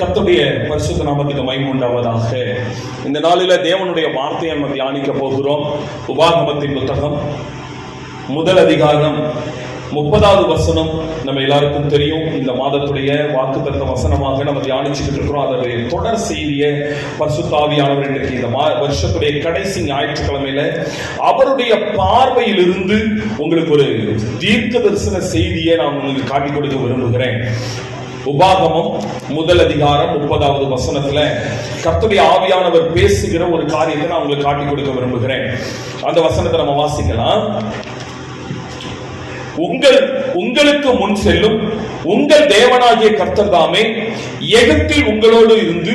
கர்த்தருடைய பரிசுத்த நாமத்துக்கு மகிமை உண்டாவதாக. இந்த நாளில தேவனுடைய வார்த்தையை நம்ம தியானிக்க போகிறோம். உபாகமத்தின் புத்தகம் முதல் அதிகாரம் 30வது வசனம் நம்ம எல்லாருக்கும் தெரியும். இந்த மாதத்துடைய வாக்குத்தத்த வசனமாக நம்ம தியானிச்சுட்டு இருக்கிறோம். அதனுடைய தொடர் செய்தியை பரிசுத்த ஆவியானவர் இன்றைக்கு இந்த வருஷத்துடைய கடைசி ஞாயிற்றுக்கிழமையில அவருடைய பார்வையிலிருந்து உங்களுக்கு ஒரு தீர்க்க தரிசன செய்தியை நான் உங்களுக்கு காட்டிக் கொடுக்க விரும்புகிறேன். உபாகமம் முதல் அதிகாரம் 30வது வசனத்துல கர்த்தருடைய ஆவியானவர் பேசுகிற ஒரு காரியத்தை நான் உங்களுக்கு காட்டிக் கொடுக்க விரும்புகிறேன். அந்த வசனத்தை நம்ம வாசிக்கலாம். உங்களுக்கு முன் செல்லும் உங்கள் தேவனாகிய கர்த்தர் தாமே எகிப்தில் உங்களோடு இருந்து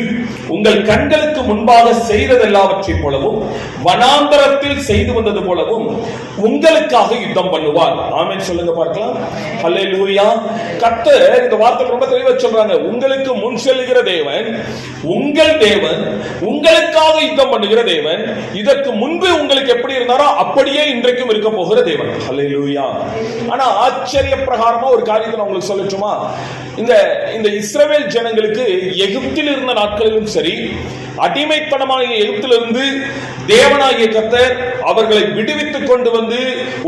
உங்கள் கண்களுக்கு முன்பாக செய்ததெல்லாவற்றை போலவும் வனாந்தரத்தில் செய்து வந்தது போலவும் உங்களுக்காக யுத்தம் பண்ணுவார். ஆமென் சொல்லுங்க பார்க்கலாம். ஹல்லேலூயா. கர்த்தர் இந்த வார்த்தை ரொம்ப தெளிவா சொல்றாங்க. உங்களுக்கு முன் செல்லுகிற தேவன், உங்கள் தேவன், உங்களுக்காக யுத்தம் பண்ணுகிற தேவன். இதற்கு முன்பு உங்களுக்கு எப்படி இருந்தாரோ அப்படியே இன்றைக்கும் இருக்க போகிற தேவன். ஹல்லேலூயா. ஆனா ஆச்சரிய பிரகாரமா ஒரு காரியத்தை நான் உங்களுக்கு சொல்லட்டுமா? இந்த இஸ்ரவேல் ஜனங்களுக்கு எகிப்தில் இருந்த நாட்களிலும் சரி, அடிமைத்தனமாக எகிப்திலிருந்து தேவனாகிய கர்த்தர் அவர்களை விடுவித்துக் கொண்டு வந்து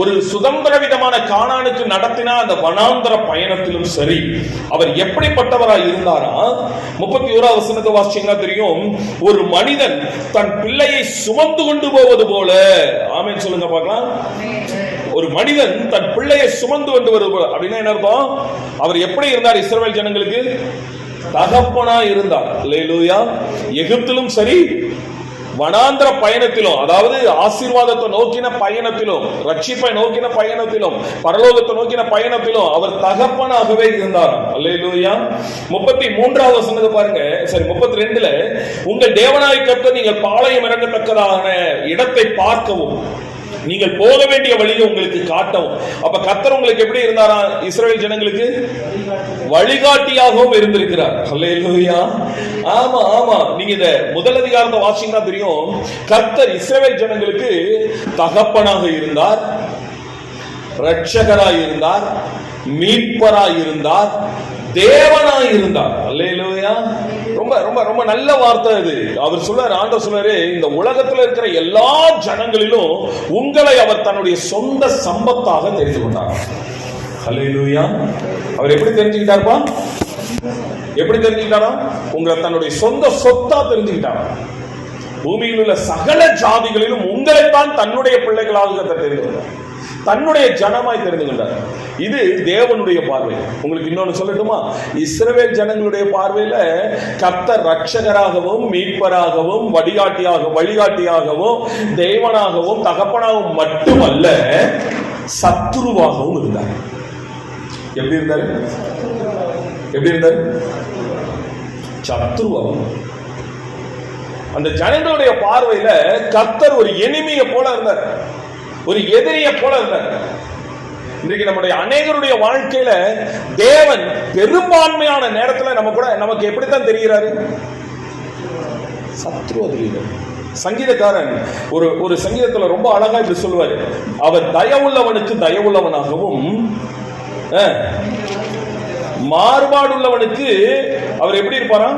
ஒரு சுதந்திர விதமான கானானுக்கு நடத்தின அந்த வனாந்தர பயணத்திலும் சரி, அவர் எப்படிப்பட்டவராய் இருந்தாரா? 31வது வசனத்தை வாசிச்சீங்கன்னா தெரியும். ஒரு மனிதன் தன் பிள்ளையை சுமந்து கொண்டு போவது போல. ஆமென் சொல்லுங்க பார்க்கலாம். ஒரு மனிதன் தன் பிள்ளையை சுமந்து கொண்டு வருவது போல அப்படின்னா என்ன அர்த்தம்? அவர் எப்படி இருந்தார்? இஸ்ரவேல் ஜனங்களுக்கு தகப்பனா இருந்தார். அல்லேலூயா. எகிப்திலும் சரி, வனாந்தர பயணத்திலும், அதாவது ஆசீர்வாதத்தை நோக்கின பயணத்திலும், ரட்சிப்பை நோக்கின பயணத்திலும், பரலோகத்தை நோக்கின பயணத்திலும் அவர் தகப்பனாகவே இருந்தார். அல்லேலூயா. 33வது வசனத்தை பாருங்க. சரி, 32ல உங்கள் தேவனாகிய கர்த்தர் நீங்கள் பாளையம் இறங்கத்தக்கதான இடத்தை பார்க்கவும் நீங்கள் போக வேண்டிய வழியை உங்களுக்கு காட்டவும். அப்ப கர்த்தர் உங்களுக்கு எப்படி இருந்தாரா? இஸ்ரவேல் ஜனங்களுக்கு வழிகாட்டியாகவும் இருந்திருக்கிறார். ஹல்லேலூயா. ஆமா ஆமா. நீங்க இந்த முதல் அதிகாரத்தை வாசிச்சீங்கன்னா தெரியும். கர்த்தர் இஸ்ரவேல் ஜனங்களுக்கு தகப்பனாக இருந்தார், ரட்சகராய் இருந்தார், மீட்பராய் இருந்தார், தேவனாய் இருந்தார். அல்லேலூயா. ரொம்ப ரொம்ப ரொம்ப நல்ல வார்த்தை இது. அவர் சொல்றாரு, ஆண்டவர் சொல்றாரு, இந்த உலகத்தில் இருக்கிற எல்லா ஜனங்களிலும் உங்களை அவர் தன்னுடைய சொந்த சம்பத்தாக தெரிந்து கொண்டார். அல்லேலூயா. அவர் எப்படி தெரிஞ்சுக்கிட்டார்ப்பா? எப்படி தெரிஞ்சுக்கிட்டாரா? உங்களை தன்னுடைய சொந்த சொத்தா தெரிஞ்சுக்கிட்டாரா? பூமியில் உள்ள சகல ஜாதிகளிலும் உங்களைத்தான் தன்னுடைய பிள்ளைகளாக தெரிந்து கொண்டார், தன்னுடைய ஜனமாய் தெரிந்து கொண்டார். இது தேவனுடைய பார்வை. உங்களுக்கு இன்னொன்னு சொல்லட்டுமா? இஸ்ரவேல் ஜனங்களுடைய பார்வையில கர்த்தர் ரட்சகராகவும் மீட்பராகவும் வழிகாட்டியாகவும் தேவனாகவும் தகப்பனாகவும் மட்டுமல்ல, சத்துருவாகவும் இருந்தார். எப்படி இருந்தாரு? எப்படி இருந்தாரு? சத்துருவாகவும். அந்த ஜனங்களுடைய பார்வையில கர்த்தர் ஒரு எனிமியை போல இருந்தார், ஒரு எதிரியை போல இருந்தார். இன்றைக்கு நம்முடைய அநேகருடைய வாழ்க்கையில தேவன் பெரும்பான்மையான நேரத்தில் நமக்கு எப்படித்தான் தெரிகிறாரு? சத்ருவ. சங்கீதக்காரன் ஒரு சங்கீதத்துல ரொம்ப அழகா இப்படி சொல்லுவாரு. அவர் தயவுள்ளவனுக்கு தயவுள்ளவனாகவும் மாறுபாடுள்ளவனுக்கு அவர் எப்படி இருப்பாரா?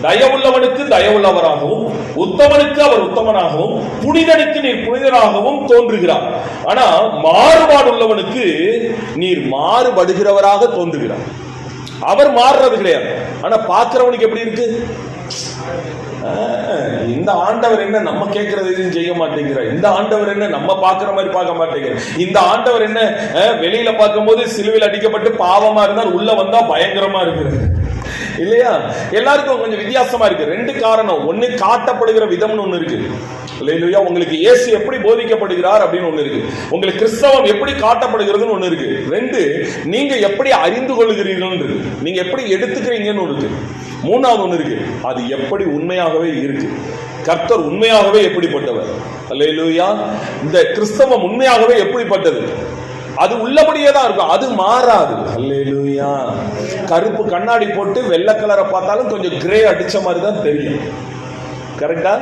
தயவுள்ளவனுக்கு தயவுள்ளவராகவும், உத்தமனுக்கு அவர் உத்தமனாகவும், புனிதனுக்கு நீர் புனிதராகவும் தோன்றுகிறார். ஆனா மாறுபாடு உள்ளவனுக்கு நீர் மாறுபடுகிறவராக தோன்றுகிறார். அவர் மாறுறது கிடையாது, ஆனா பார்க்கிறவனுக்கு எப்படி இருக்கு? இந்த ஆண்டவர் என்ன நம்ம கேட்கறது செய்ய மாட்டேங்கிறார், இந்த ஆண்டவர் என்ன நம்ம பார்க்கிற மாதிரி பார்க்க மாட்டேங்கிறார், இந்த ஆண்டவர் என்ன வெளியில பார்க்கும் போது சிலுவையில் அடிக்கப்பட்டு பாவமா இருந்தால் உள்ள வந்தா பயங்கரமா இருக்கிறது இல்லையா? எல்லாருக்கும் கொஞ்சம் வித்தியாசமா இருக்கு. ரெண்டு காரணம். ஒன்னு, காட்டப்படுகிற விதம்னு ஒண்ணு இருக்கு. அல்லேலூயா. உங்களுக்கு இயேசு எப்படி போதிக்கப்படுகிறார் அப்படின்னு ஒண்ணு இருக்கு. உங்களுக்கு கிறிஸ்தவம் எப்படி காட்டப்படுகிறதுன்னு ஒண்ணு இருக்கு. ரெண்டு, நீங்க எப்படி அறிந்து கொள்கிறீர்கள் இருக்கு. நீங்க எப்படி எடுத்துக்கிறீங்கன்னு இருக்கு. மூணாவது ஒண்ணு இருக்கு, அது எப்படி உண்மையாகவே இருக்கு. கர்த்தர் உண்மையாகவே எப்படிப்பட்டவர்? அல்லேலூயா. இந்த கிறிஸ்தவம் உண்மையாகவே எப்படிப்பட்டது? அது உள்ளபடியே தான் இருக்கும், அது மாறாது. அல்லேலூயா. கருப்பு கண்ணாடி போட்டு வெள்ளை கலரை பார்த்தாலும் கொஞ்சம் கிரே அடிச்ச மாதிரி தான் தெரியும். கரெக்டா?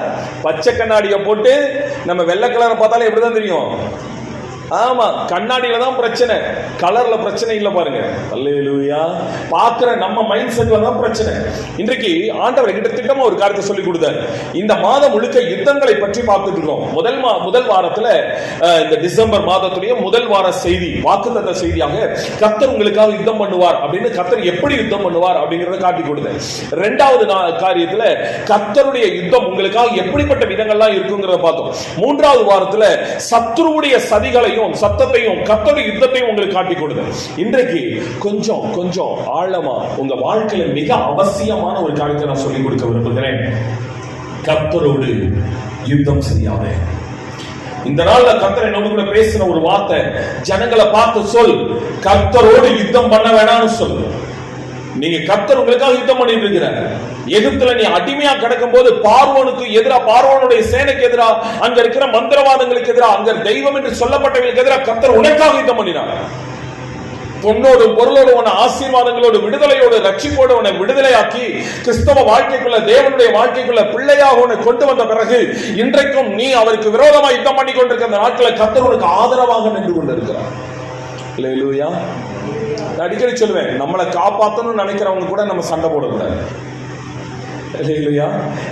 பச்சை கண்ணாடியை போட்டு நம்ம வெள்ளை கலரை பார்த்தாலும் எப்படிதான் தெரியும்? ஆமா, கண்ணாடியில தான் பிரச்சனை, கலர்ல பிரச்சனை இல்ல பாருங்க. அல்லேலூயா. பாக்குற நம்ம மைண்ட் செட்ல தான் பிரச்சனை. இன்றைக்கு ஆண்டவர் கிட்ட திட்டமா ஒரு காரியத்தை சொல்லி கொடுத்தார். இந்த மாதம் முழுக்க யுத்தங்களை பற்றி பார்த்துட்டு இருக்கோம். முதல் வாரத்துல இந்த டிசம்பர் மாதத்துடைய முதல் வார செய்தி, வாக்குத்தத்த செய்தியாக கர்த்தர் உங்களுக்காக யுத்தம் பண்ணுவார் அப்படின்னு, கர்த்தர் எப்படி யுத்தம் பண்ணுவார் அப்படிங்கறத காட்டி கொடுத்தார். இரண்டாவது காரியத்துல கர்த்தருடைய யுத்தம் உங்களுக்காக எப்படிப்பட்ட விதங்கள்லாம் இருக்குங்கிறத பார்த்தோம். மூன்றாவது வாரத்துல சத்துருவுடைய சதிகளையும் சத்தத்தையும் கர்த்தருடைய யுத்தத்தையும் உங்களுக்கு காட்டி கொடுத்தார். இன்றைக்கு கொஞ்சம் கொஞ்சம் ஆழமா உங்க வாழ்க்கையில மிக அவசியமான ஒரு காரியத்தை நான் சொல்லிக் கொடுக்க விரும்புகிறேன். கர்த்தரோடு யுத்தம் செய்யாத. இந்த நாள்ல கர்த்தர் என்னோடு கூட பேசின ஒரு வார்த்தை, ஜனங்களை பார்த்து சொல், கர்த்தரோடு யுத்தம் பண்ண வேணாம்னு சொல். நீங்க கர்த்தர் உங்களுக்காக யுத்தம் பண்ணிட்டு இருக்கிறார். எகிப்துல நீ அடிமையா கிடக்கும் போது பார்வோனுக்கு எதிரா, பார்வோனுடைய சேனைக்கு எதிரா, அங்க இருக்கிற மந்திரவாதங்களுக்கு எதிரா, அங்க தெய்வம் என்று சொல்லப்பட்டவர்களுக்கு எதிராக கர்த்தர் உனக்காக யுத்தம் பண்ணினார். பொன்னோடு பொருளோடு உன்னை ஆசீர்வாதங்களோடு விடுதலையோடு ரட்சிப்போடு உன்னை விடுதலையாக்கி கிறிஸ்தவ வாழ்க்கைக்குள்ள, தேவனுடைய வாழ்க்கைக்குள்ள பிள்ளையாக உன்னை கொண்டு வந்த பிறகு இன்றைக்கும் நீ அவருக்கு விரோதமாக யுத்தம் பண்ணி கொண்டிருக்கிற அந்த நாட்களில் கர்த்தர் உனக்கு ஆதரவாக நின்று கொண்டிருக்கிறார். அல்லேலூயா. அடிக்கடி சொல்லுவேன், நம்மளை காப்பாற்றணும்னு நினைக்கிறவங்க கூட நம்ம சண்டை போடக்கூடாது. அல்லேலூயா.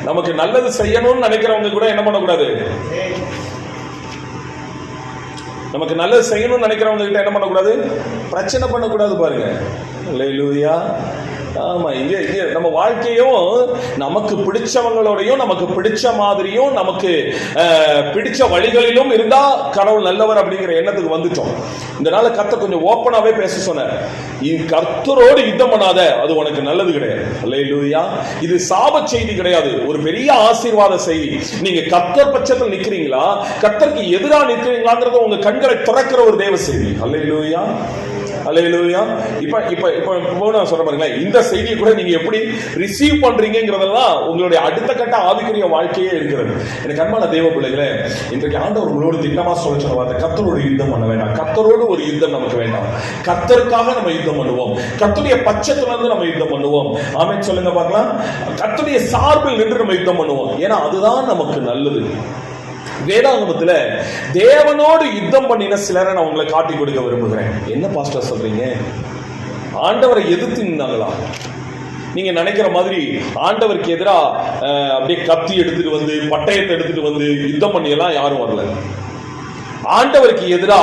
நமக்கு நல்லது செய்யணும்னு நினைக்கிறவங்க கூட என்ன பண்ணக்கூடாது, நமக்கு நல்லது செய்யணும்னு நினைக்கிறவங்க கிட்ட என்ன பண்ணக்கூடாது, பிரச்சனை பண்ணக்கூடாது. பாருங்க. அல்லேலூயா. ஆமா, இங்க நம்ம வாழ்க்கையும் நமக்கு பிடிச்சவங்களோடையும் நமக்கு பிடிச்ச மாதிரியும் நமக்கு பிடிச்ச வழிகளிலும் இருந்தா கடவுள் நல்லவர் அப்படிங்கிற எண்ணத்துக்கு வந்துட்டோம். இந்த நாள் கர்த்தர் கொஞ்சம் ஓப்பனாவே பேச சொன்னார். கர்த்தரோடு யுத்தம் பண்ணாத, அது உனக்கு நல்லது கிடையாது. அல்லேலூயா. இது சாப செய்தி கிடையாது, ஒரு பெரிய ஆசீர்வாத செய்தி. நீங்க கர்த்தர் பட்சத்தில் நிக்கிறீங்களா, கர்த்தருக்கு எதிராக நிக்கிறீங்களாங்கிறது உங்க கண்களை திறக்கிற ஒரு தேவ செய்தி. அல்லேலூயா. அல்லேலூயா. இப்போ நான் சொல்ற பாருங்க, இந்த செய்தியை கூட நீங்க எப்படி ரிசீவ் பண்றீங்கிறதெல்லாம் உங்களுடைய அடுத்த கட்ட ஆவிக்குரிய வாழ்க்கையே இருக்கிறது. எனக்கு அன்பான தேவ பிள்ளைகளே, இன்றைக்கு ஆண்டவர் உங்களோட திட்டமா சொல்ல வார்த்தை, கர்த்தரோடு யுத்தம் பண்ண வேண்டாம். கர்த்தரோடு ஒரு யுத்தம் நமக்கு வேண்டாம். கர்த்தருக்காக நம்ம யுத்தம் பண்ணுவோம். கர்த்தருடைய பட்சத்துல இருந்து நம்ம யுத்தம் பண்ணுவோம். ஆமென் சொல்லுங்க பார்க்கலாம். கர்த்தருடைய சார்பில் நின்று நம்ம யுத்தம் பண்ணுவோம். ஏன்னா அதுதான் நமக்கு நல்லது. வேதாகமத்துல தேவனோடு யுத்தம் பண்ணின சிலரை நான் உங்களை காட்டி கொடுக்க விரும்புகிறேன். என்ன பாஸ்டர் சொல்றீங்க, ஆண்டவரை எதிர்த்து நின்னாங்களா? நீங்க நினைக்கிற மாதிரி ஆண்டவருக்கு எதிரா அப்படியே கத்தி எடுத்துட்டு வந்து பட்டயத்தை எடுத்துட்டு வந்து யுத்தம் பண்ணியெல்லாம் யாரும் வரல. ஆண்டவருக்கு எதிரா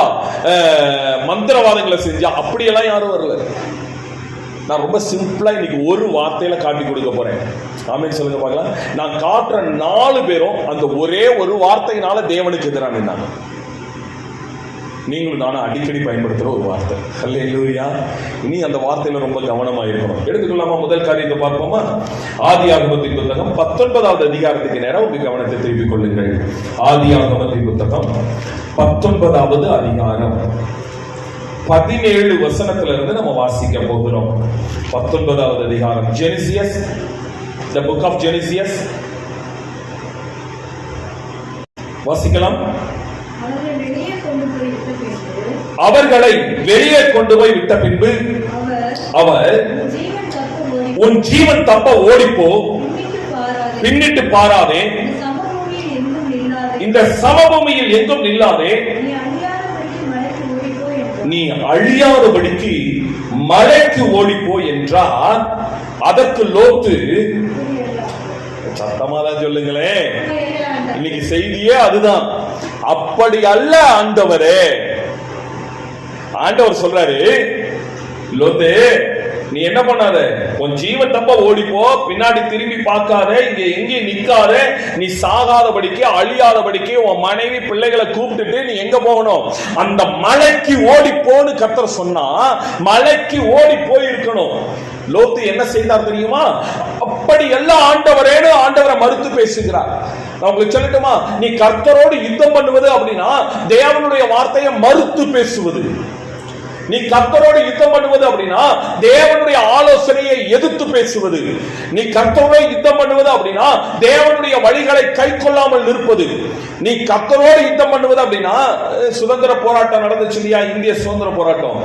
மந்திரவாதங்களை செஞ்சா அப்படியெல்லாம் யாரும் வரல. நான் ரொம்ப சிம்பிளா இன்னைக்கு ஒரு வார்த்தையில காட்டி கொடுக்க போறேன். ஆமென் சொல்லுங்க பார்க்கலாம். நான் காட்டுற 4 பேரும் அந்த ஒரே ஒரு வார்த்தையினால தேவனுக்கு எதிராக நின்னாங்க. நீங்களும் நானும் அடிக்கடி பயன்படுத்துற ஒரு வார்த்தை. அல்லேலூயா. இனி அந்த வார்த்தையில ரொம்ப கவனமா இருக்கணும். எடுத்துக்கொள்ளாமா? முதல் காரியத்தை பார்ப்போமா? ஆதியாகமத்தின் புத்தகம் 19வது அதிகாரத்துக்கு நேரம் உங்க கவனத்தை திருப்பிக் கொள்ளுங்கள். ஆதியாகமத்தின் புத்தகம் 19வது அதிகாரம் 17 வசனத்துல இருந்து நம்ம வாசிக்க போகிறோம். 19வது அதிகாரம், ஜெனிசியஸ், the book of Genesis. வாசிக்கலாம். அவர்களை வெளியே கொண்டு போய் விட்ட பின்பு அவர், உன் ஜீவன் தப்ப ஓடிப்போ, பின்னிட்டு பாராதே, இந்த சமபூமியில் எங்கும் நில்லாதே, நீ அழியாதபடிக்கு மலைக்கு ஓடிப்போ என்றார். அதற்கு லோத்து, சத்தமாதான் சொல்லுங்களேன், இன்னைக்கு செய்தியே அதுதான். அப்படி அல்ல ஆண்டவரே. ஆண்டவர் சொல்றாரு, லோத்து நீ என்ன பண்ணாத, உன் ஜீவன் தப்ப ஓடிப்போ, பின்னாடி திரும்பி பார்க்காத, இங்க எங்கேயும் நிக்காத, நீ சாகாதபடிக்கு அழியாதபடிக்கு உன் மனைவி பிள்ளைகளை கூப்பிட்டுட்டு நீ எங்க போகணும், அந்த மலைக்கு ஓடிப்போன்னு கர்த்தர் சொன்னா மலைக்கு ஓடி போயிருக்கணும். லோத்து என்ன செய்தார் தெரியுமா? அப்படி எல்லாம் ஆண்டவரேன்னு ஆண்டவரை மறுத்து பேசுகிறார். நான் உங்களுக்கு சொல்லட்டுமா, நீ கர்த்தரோடு யுத்தம் பண்ணுவது அப்படின்னா தேவனுடைய வார்த்தையை மறுத்து பேசுவது. நீ கர்த்தரோடு யுத்தம் பண்ணுவது அப்படின்னா தேவனுடைய ஆலோசனையை எதிர்த்து பேசுவது. நீ கர்த்தரோடு யுத்தம் பண்ணுவது அப்படின்னா தேவனுடைய வழிகளை கை கொள்ளாமல் இருப்பது. நீ கர்த்தரோடு யுத்தம் பண்ணுவது அப்படின்னா, சுதந்திர போராட்டம் நடந்துச்சு இல்லையா, இந்திய சுதந்திர போராட்டம்,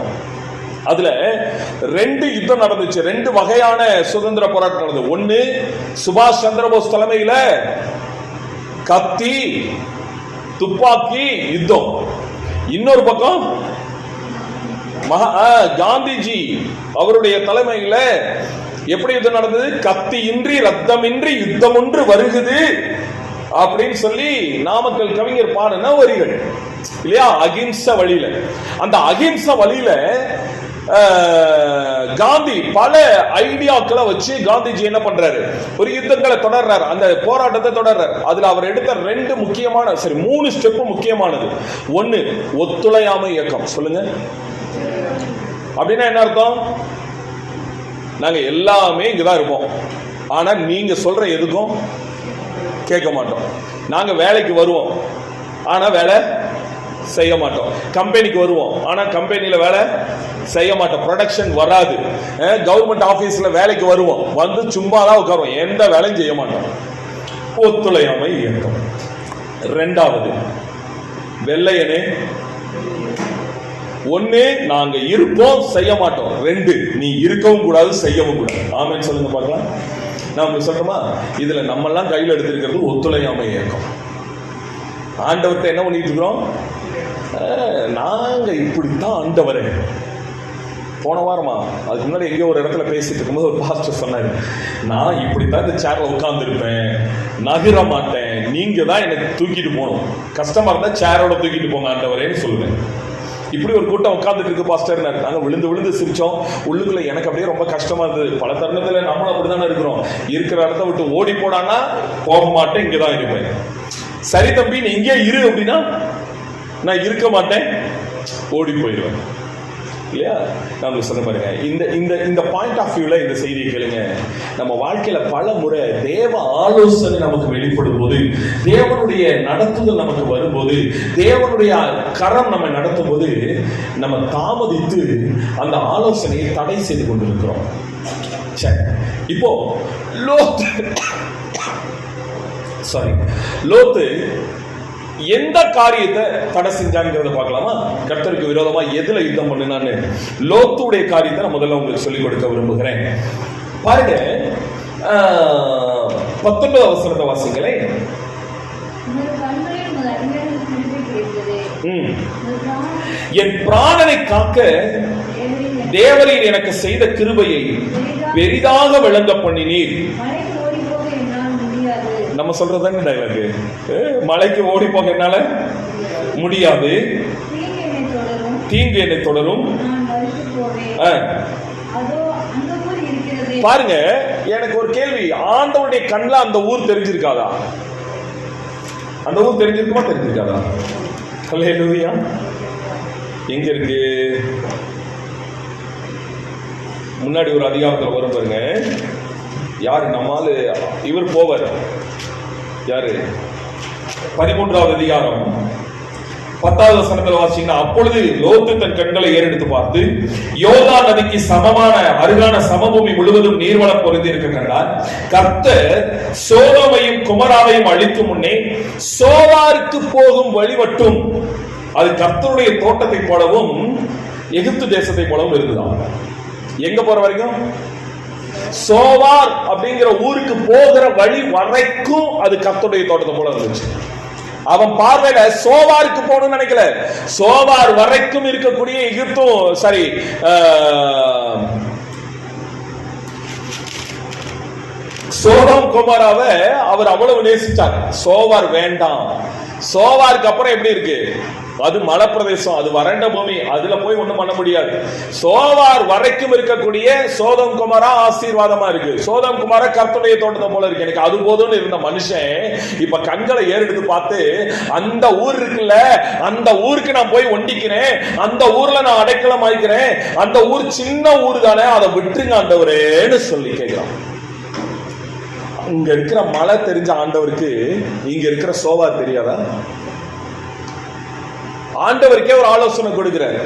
அதுல 2 யுத்தம் நடந்துச்சு. 2 வகையான சுதந்திர போராட்டம் நடந்தது. ஒன்னு சுபாஷ் சந்திரபோஸ் தலைமையில கத்தி துப்பாக்கி யுத்தம். இன்னொரு பக்கம் காந்திஜி அவருடைய தலைமையில எப்படி யுத்தம் நடந்தது? கத்தியின்றி ரத்தமின்றி யுத்தம் ஒன்று வருகுது அப்படின்னு சொல்லி நாமக்கல் கவிஞர் பாடின வரிகள் இல்லையா? அகிம்சை வழியில, அந்த அகிம்சை வழியில காந்தி பல ஐடியாக்களை வச்சு காந்திஜி என்ன பண்றாரு? ஒரு யுத்தங்களை தொடர்றாரு, அந்த போராட்டத்தை தொடர்றாரு. அதுல அவர் எடுத்த 2 முக்கியமான 3 ஸ்டெப் முக்கியமானது. ஒன்னு, ஒத்துழையாமை இயக்கம். சொல்லுங்க, அப்படின்னா என்ன அர்த்தம்? நாங்க எல்லாமே இங்கதான் இருப்போம், ஆனா நீங்க சொல்ற எதுக்கும் கேட்க மாட்டோம். நாங்க வேலைக்கு வருவோம், ஆனா வேலை செய்ய மாட்டோம். கம்பெனிக்கு வருவோம், ஆனா கம்பெனில வேலை செய்ய மாட்டோம். ப்ரொடக்ஷன் வராது. கவர்மெண்ட் ஆபீஸ்ல வேலைக்கு வருவோம், வந்து சும்மா தான் உட்காருவோம், எந்த வேலையும் செய்ய மாட்டோம். ஒத்துழையாமை இயக்கம். 2வது, வெள்ளையனே. 1, நாங்க இருப்போம், செய்ய மாட்டோம். 2, நீ இருக்கவும் கூடாது, செய்யவும் கூடாது. ஆமென் சொல்லுங்க பார்க்கலாம். நான் உங்களுக்கு சொல்றேமா, இதுல நம்ம எல்லாம் கையில் எடுத்திருக்கிறது ஒத்துழையாமை இயக்கம். ஆண்டவர்கிட்ட என்ன பண்ணிட்டு இருக்கிறோம்? நாங்க இப்படித்தான் ஆண்டவரே. போன வாரமா அதுக்கு முன்னாடி எங்கேயோ ஒரு இடத்துல பேசிட்டு இருக்கும்போது ஒரு பாஸ்டர் சொன்னாரு, நான் இப்படித்தான் இந்த சேர்ல உட்கார்ந்து இருப்பேன், நகர மாட்டேன், நீங்க தான் எனக்கு தூக்கிட்டு போகணும், கஷ்டமா இருந்தா சேரோட தூக்கிட்டு போங்க ஆண்டவரேன்னு சொல்லுவேன். இப்படி ஒரு கூட்டம் உட்கார்ந்துட்டு இருக்கு பாஸ்டர். நாங்க விழுந்து விழுந்து சிரிச்சோம். உள்ளுக்குள்ள எனக்கு அப்படியே ரொம்ப கஷ்டமா இருந்தது. பல தருணத்துல நம்மளும் அப்படித்தானே இருக்கிறோம். இருக்கிற இடத்த விட்டு ஓடி போடானா போக மாட்டேன், இங்கதான் இருப்பேன். சரி தம்பி, நீ இங்கே இரு அப்படின்னா நான் இருக்க மாட்டேன், ஓடி போயிடுவேன் இல்லையா? நான் சொல்ல பாருங்க, இந்த பாயிண்ட் ஆஃப் வியூல இந்த செய்தியை கேளுங்க. நம்ம வாழ்க்கையில பல முறை தேவ ஆலோசனை நமக்கு வெளிப்படும் போது, தேவனுடைய நடத்துதல் நமக்கு வரும்போது, தேவனுடைய கரம் நம்ம நடத்தும் போது நம்ம தாமதித்து அந்த ஆலோசனையை தடை செய்து கொண்டிருக்கிறோம். இப்போ லோத்து எந்த காரியத்தை தடை செஞ்சாங்கிறத பார்க்கலாமா? கர்த்தருக்கு விரோதமா எதுல யுத்தம் பண்ணினான்னு லோத்துடைய காரியத்தை நான் முதல்ல உங்களுக்கு சொல்லிக் கொடுக்க விரும்புகிறேன். பாருங்க, 19 வசனத்தை வாசிங்களேன். என் பிராணனை காக்க தேவரீர் எனக்கு செய்த கிருபையை பெரிதாக விளங்க பண்ணினீர். நம்ம சொல்றதாங்க டைலாக். மலைக்கு ஓடி போக என்னால முடியாது, தீங்கு என்னை தொடரும். பாருங்க, எனக்கு ஒரு கேள்வி, ஆண்டவனுடைய கண்ணுல அந்த ஊர் தெரிஞ்சிருக்காதா? அந்த ஊர் தெரிஞ்சிருக்குமா தெரிஞ்சிருக்காதா? ஹல்லேலூயா. எங்க இருக்கு? முன்னாடி ஒரு அதிகாரத்தில் வரும் பாருங்க. யாரு நம்மால இவர் போவார், யாரு? 13வது அதிகாரம் 10வது வசனத்தில் வாசிங்கன்னா, அப்பொழுது லோத்து தன் கண்களை ஏறெடுத்து பார்த்து யோர்தான் நதிக்கு சமமான அருகான சமபூமி முழுவதும் நீர்வளம் பொருந்தி இருக்க கண்டார். கர்த்தர் சோதோமையும் குமராவையும் அழிக்கும் முன்னே சோவாருக்கு போகும் வழி மட்டும் அது கர்த்தருடைய தோட்டத்தை போலவும் எகிப்து தேசத்தை போலவும் இருந்துதான். எங்க போற வரைக்கும்? சோவார் அப்படிங்கிற ஊருக்கு போகிற வழி வரைக்கும் அது கர்த்தருடைய தோட்டத்தை போல இருந்துச்சு. அவன் பார்வையில சோவாருக்கு போகணும்னு நினைக்கல, சோவார் வரைக்கும் இருக்கக்கூடிய எகிப்தும் சரி சோதோம் கொமோராவை அவர் அவ்வளவு நேசிச்சார். சோவார் வேண்டாம். சோவாருக்கு அப்புறம் எப்படி இருக்கு? அது மலை பிரதேசம், அது வறண்ட பூமி, அதுல போய் ஒண்ணும் பண்ண முடியாது. சோவார் வரைக்கும் இருக்கக்கூடிய சோதம் குமாரா ஆசீர்வாதமா இருக்கு. சோதம் குமாரா கர்த்தருடைய தோட்டத்தை போல இருக்கு. எனக்கு அது போதும்னு இருந்த மனுஷன் இப்ப கண்களை ஏறெடுத்து பார்த்து, அந்த ஊர் இருக்குல்ல, அந்த ஊருக்கு நான் போய் ஒண்டிக்கிறேன், அந்த ஊர்ல நான் அடைக்கலம் ஆயிக்கிறேன், அந்த ஊர் சின்ன ஊர் தானே, அதை விட்டுருங்க ஆண்டவரேன்னு சொல்லி கேட்கிறான். இங்க இருக்கிற மலை தெரிஞ்ச ஆண்டவருக்கு இங்க இருக்கிற சோவார் தெரியாதா? ஆண்டவருக்கே ஒரு ஆலோசனை கொடுக்கிறார்.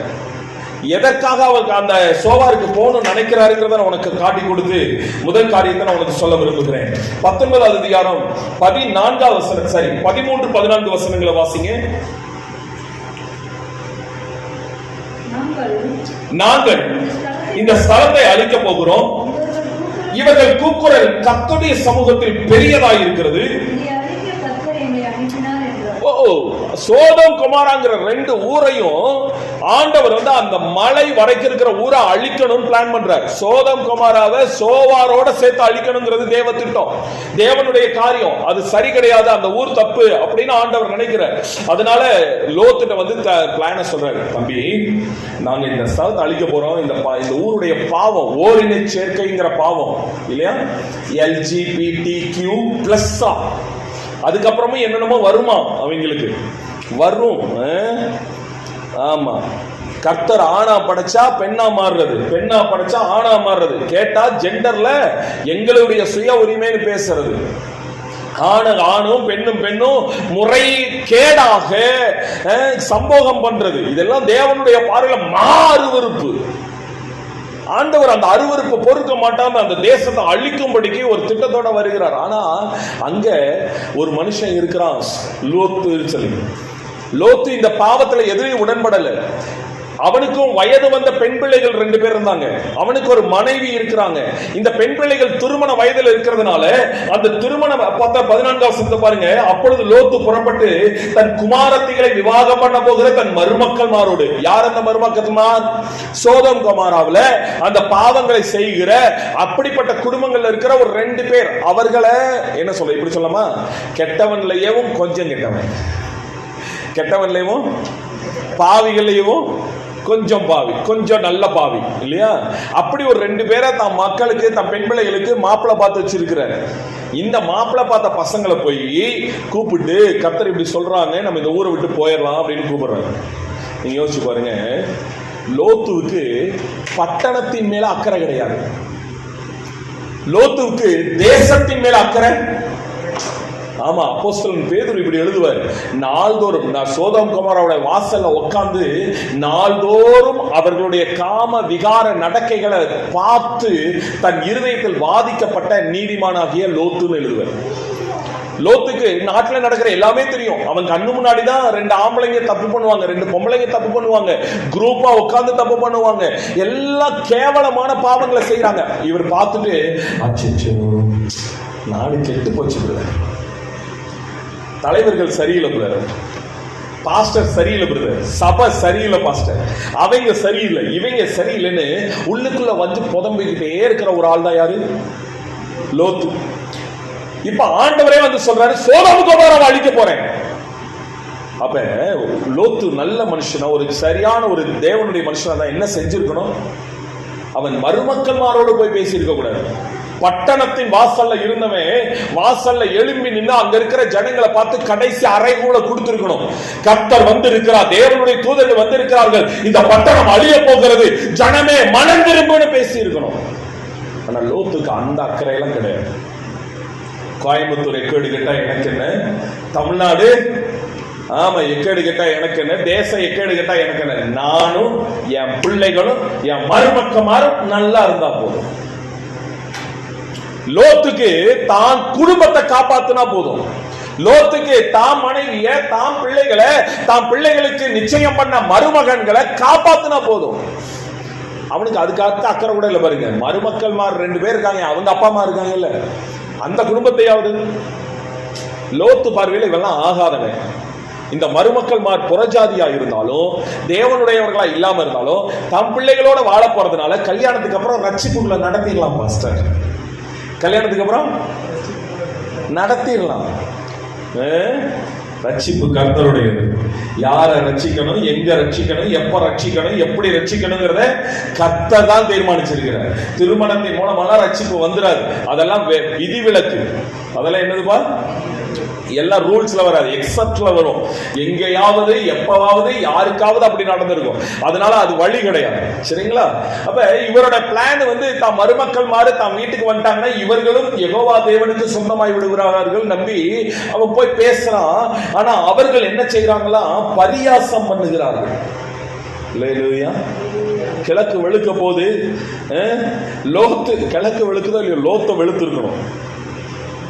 எதற்காக அவருக்கு அந்த சோவாருக்கு போகணும்னு நினைக்கிறாருங்கிறத உனக்கு காட்டி கொடுத்து முதல் காரியத்தை நான் உனக்கு சொல்ல விரும்புகிறேன். 19வது அதிகாரம் 14வது வசனம், சரி 13, 14 வசனங்களை வாசிங்க. நாங்கள் இந்த ஸ்தலத்தை அழிக்க போகிறோம், இவர்கள் கூக்குரல் கர்த்தருடைய சமூகத்தில் பெரியதாய் இருக்கிறது. சோதோம் கொமாராங்கிற 2 ஊரையும் ஆண்டவர் வந்து அந்த மலை வரைக்கும் இருக்கிற ஊரை அழிக்கணும்னு பிளான் பண்றார். சோதோம் கொமாராவை சோவாரோட சேர்த்து அழிக்கணுங்கிறது தேவ திட்டம், தேவனுடைய காரியம். அது சரி கிடையாது, அந்த ஊர் தப்பு அப்படின்னு ஆண்டவர் நினைக்கிறார். அதனால லோத்துட்ட வந்து பிளான சொல்றாரு, தம்பி நாங்க இந்த ஸ்தலத்தை அழிக்க போறோம், இந்த ஊருடைய பாவம் ஓரினை சேர்க்கைங்கிற பாவம் இல்லையா, LGBTQ+, அதுக்கப்புறமும் என்னென்னமோ வருமா அவங்களுக்கு வரும். ஆமா, கர்த்தர் ஆணா படைச்சா பெண்ணா மாறுறது, பெண்ணா படைச்சா ஆணா மாறுறது, கேட்டா ஜெண்டர்ல எங்களுடைய சுய உரிமைன்னு பேசுறது, ஆணும் பெண்ணும் முறை கேடாக சம்போகம் பண்றது, இதெல்லாம் தேவனுடைய பார்வையில அருவருப்பு. ஆண்டவர் அந்த அருவருப்பு பொறுக்க மாட்டாம அந்த தேசத்தை அழிக்கும்படிக்கு ஒரு திட்டத்தோட வருகிறார். ஆனா அங்க ஒரு மனுஷன் இருக்கிறான், லோத்து இந்த பாவத்துல எதிரையும் உடன்படல. அவனுக்கும் வயது வந்த பெண் பிள்ளைகள் 2 பேர் இருந்தாங்க, அவனுக்கு ஒரு மனைவி இருக்கிறாங்க. இந்த பெண் பிள்ளைகள் திருமண வயதில் இருக்கிறதுனால அந்த திருமண 14வது வசனத்தை பாருங்க, அப்பொழுது லோத்து புறப்பட்டு தன் குமாரத்திகளை விவாகம் பண்ண போகிற தன் மருமக்கள்மாரோடு, யார் அந்த மருமக்கள்மார்? சோதோம் கொமாராவுல அந்த பாவங்களை செய்கிற அப்படிப்பட்ட குடும்பங்கள்ல இருக்கிற ஒரு 2 பேர், அவர்களை என்ன சொல்ல, இப்படி சொல்லலாமா, கெட்டவன்லையவும் கொஞ்சம் கெட்டவன், கெட்டவன்லையும் பாவிகளையும் கொஞ்சம் பாவி, கொஞ்சம் நல்ல பாவி இல்லையா, அப்படி ஒரு 2 பேரை தன் மக்களுக்கு தன் பெண் பிள்ளைகளுக்கு மாப்பிள்ளை பார்த்து வச்சிருக்கிறார். இந்த மாப்பிள்ளை பார்த்த பசங்களை போய் கூப்பிட்டு கர்த்தர் இப்படி சொல்றாங்க, நம்ம இந்த ஊரை விட்டு போயிடலாம் அப்படின்னு கூப்பிடுறாங்க. நீங்க யோசிச்சு பாருங்க, லோத்துவுக்கு பட்டணத்தின் மேல அக்கறை கிடையாது, லோத்துவுக்கு தேசத்தின் மேல அக்கறை. ஆமா, அப்போஸ்தலன் பேதுரு இப்படி எழுதுவார், நாள்தோறும் சோதோம் கொமோராவுடைய வாசல்ல உட்கார்ந்து நாள்தோறும் அவர்களுடைய காம விகார நடக்கைகளை பார்த்து தன் இருதயத்தில் வாதிக்கப்பட்ட நீதிமானாகிய லோத்துன்னு எழுதுவார். லோத்துக்கு நாட்டில் நடக்கிற எல்லாமே தெரியும். அவன் கண்ணு முன்னாடிதான் 2 ஆம்பளைங்க தப்பு பண்ணுவாங்க, 2 பொம்பளைங்க தப்பு பண்ணுவாங்க, குரூப்பா உட்கார்ந்து தப்பு பண்ணுவாங்க, எல்லாம் கேவலமான பாவங்களை செய்யறாங்க. இவர் பார்த்துட்டு அச்சோ நாடு கெட்டு போச்சு, தலைவர்கள் சரியில்லை பிரதர், பாஸ்டர் சரியில்லை பிரதர், சபை சரியில்லை பாஸ்டர், அவங்க சரியில்லை இவங்க சரியில்லைன்னு உள்ளுக்குள்ள வந்து புதம்பிக்கிட்டே இருக்கிற ஒரு ஆள் தான் யாரு? லோத்து. இப்ப ஆண்டவரே வந்து சொல்றாரு, சோதோம் கொமோராவை அழிக்க போறேன். அப்ப லோத்து நல்ல மனுஷனா, ஒரு சரியான ஒரு தேவனுடைய மனுஷனா தான் என்ன செஞ்சிருக்கணும்? அவன் மருமக்கள்மாரோடு போய் பேசி இருக்க கூடாது. பட்டணத்தின் வாசல்ல இருந்தவன் வாசல்ல எழும்பி நின்று அங்க இருக்கிற ஜனங்களை பார்த்து கடைசி அறைகூட கொடுத்திருக்கணும். கர்த்தர் வந்து இருக்கிறார், தேவனுடைய தூதர்கள் வந்து இருக்கிறார்கள், இந்த பட்டணம் அழிய போகிறது, ஜனமே மனம் திரும்புன்னு பேசி இருக்கணும். ஆனா லோத்துக்கு அந்த அக்கறையெல்லாம் கிடையாது. கோயம்புத்தூர் எக்கேடு கேட்டா எனக்கு என்ன, தமிழ்நாடு ஆமா எக்கேடு கேட்டா எனக்கு என்ன, தேசம் எக்கேடு கேட்டா எனக்கு என்ன, நானும் என் பிள்ளைகளும் என் மருமக்கமாரும் நல்லா இருந்தா போதும். லோத்துக்கு தான் குடும்பத்தை காப்பாத்தினா போதும். லோத்துக்கு தாம் மனைவிய, தாம் பிள்ளைகளை, தாம் பிள்ளைகளுக்கு நிச்சயம் பண்ண மருமகன்களை காப்பாத்தினா போதும். அவனுக்கு அதுக்காக அக்கறை கூட இல்லை. பாருங்க, மருமக்கள்மார் 2 பேர் இருக்காங்க, அவங்க அப்பா அம்மா இருக்காங்க இல்ல, அந்த குடும்பத்தையாவது. லோத்து பார்வையில் இவெல்லாம் ஆகாதவன். இந்த மருமக்கள்மார் புறஜாதியா இருந்தாலும் தேவனுடையவர்களா இல்லாம இருந்தாலும் தம் பிள்ளைகளோட வாழ போறதுனால கல்யாணத்துக்கு அப்புறம் ரட்சிப்புகளை நடத்திடலாம் பாஸ்டர், கல்யாணத்துக்கு அப்புறம் நடத்திடலாம். ரட்சிப்பு கர்த்தருடையது. யாரை ரட்சிக்கணும், எங்க ரட்சிக்கணும், எப்ப ரட்சிக்கணும், எப்படி ரட்சிக்கணுங்கிறத கர்த்தர் தான் தீர்மானிச்சிருக்கிறார். திருமணத்தின் மூலமெல்லாம் ரட்சிப்பு வந்துடாது, அதெல்லாம் விதிவிலக்கு. அதெல்லாம் என்னதுப்பா, எல்லாம் ரூல்ஸ்ல வராது, எக்ஸப்ட்ல வரும். எங்கேயாவது எப்பவாவது யாருக்காவது அப்படி நடந்திருக்கும், அதனால அது வழி கிடையாது. சரிங்களா? அப்ப இவரோட பிளான் வந்து தாம் மருமக்கள் மாறு தாம் வீட்டுக்கு வந்துட்டாங்கன்னா இவர்களும் யெகோவா தேவனுக்கு சொந்தமாய் விடுகிறார்கள் நம்பி அவன் போய் பேசுறான். ஆனா அவர்கள் என்ன செய்யறாங்களா, பரியாசம் பண்ணுகிறார்கள். அல்லேலூயா. கிழக்கு வெளுக்க போது லோத்து, கிழக்கு வெளுக்குதோ இல்லையோ, லோத்தை வெளுத்து இருக்கணும்.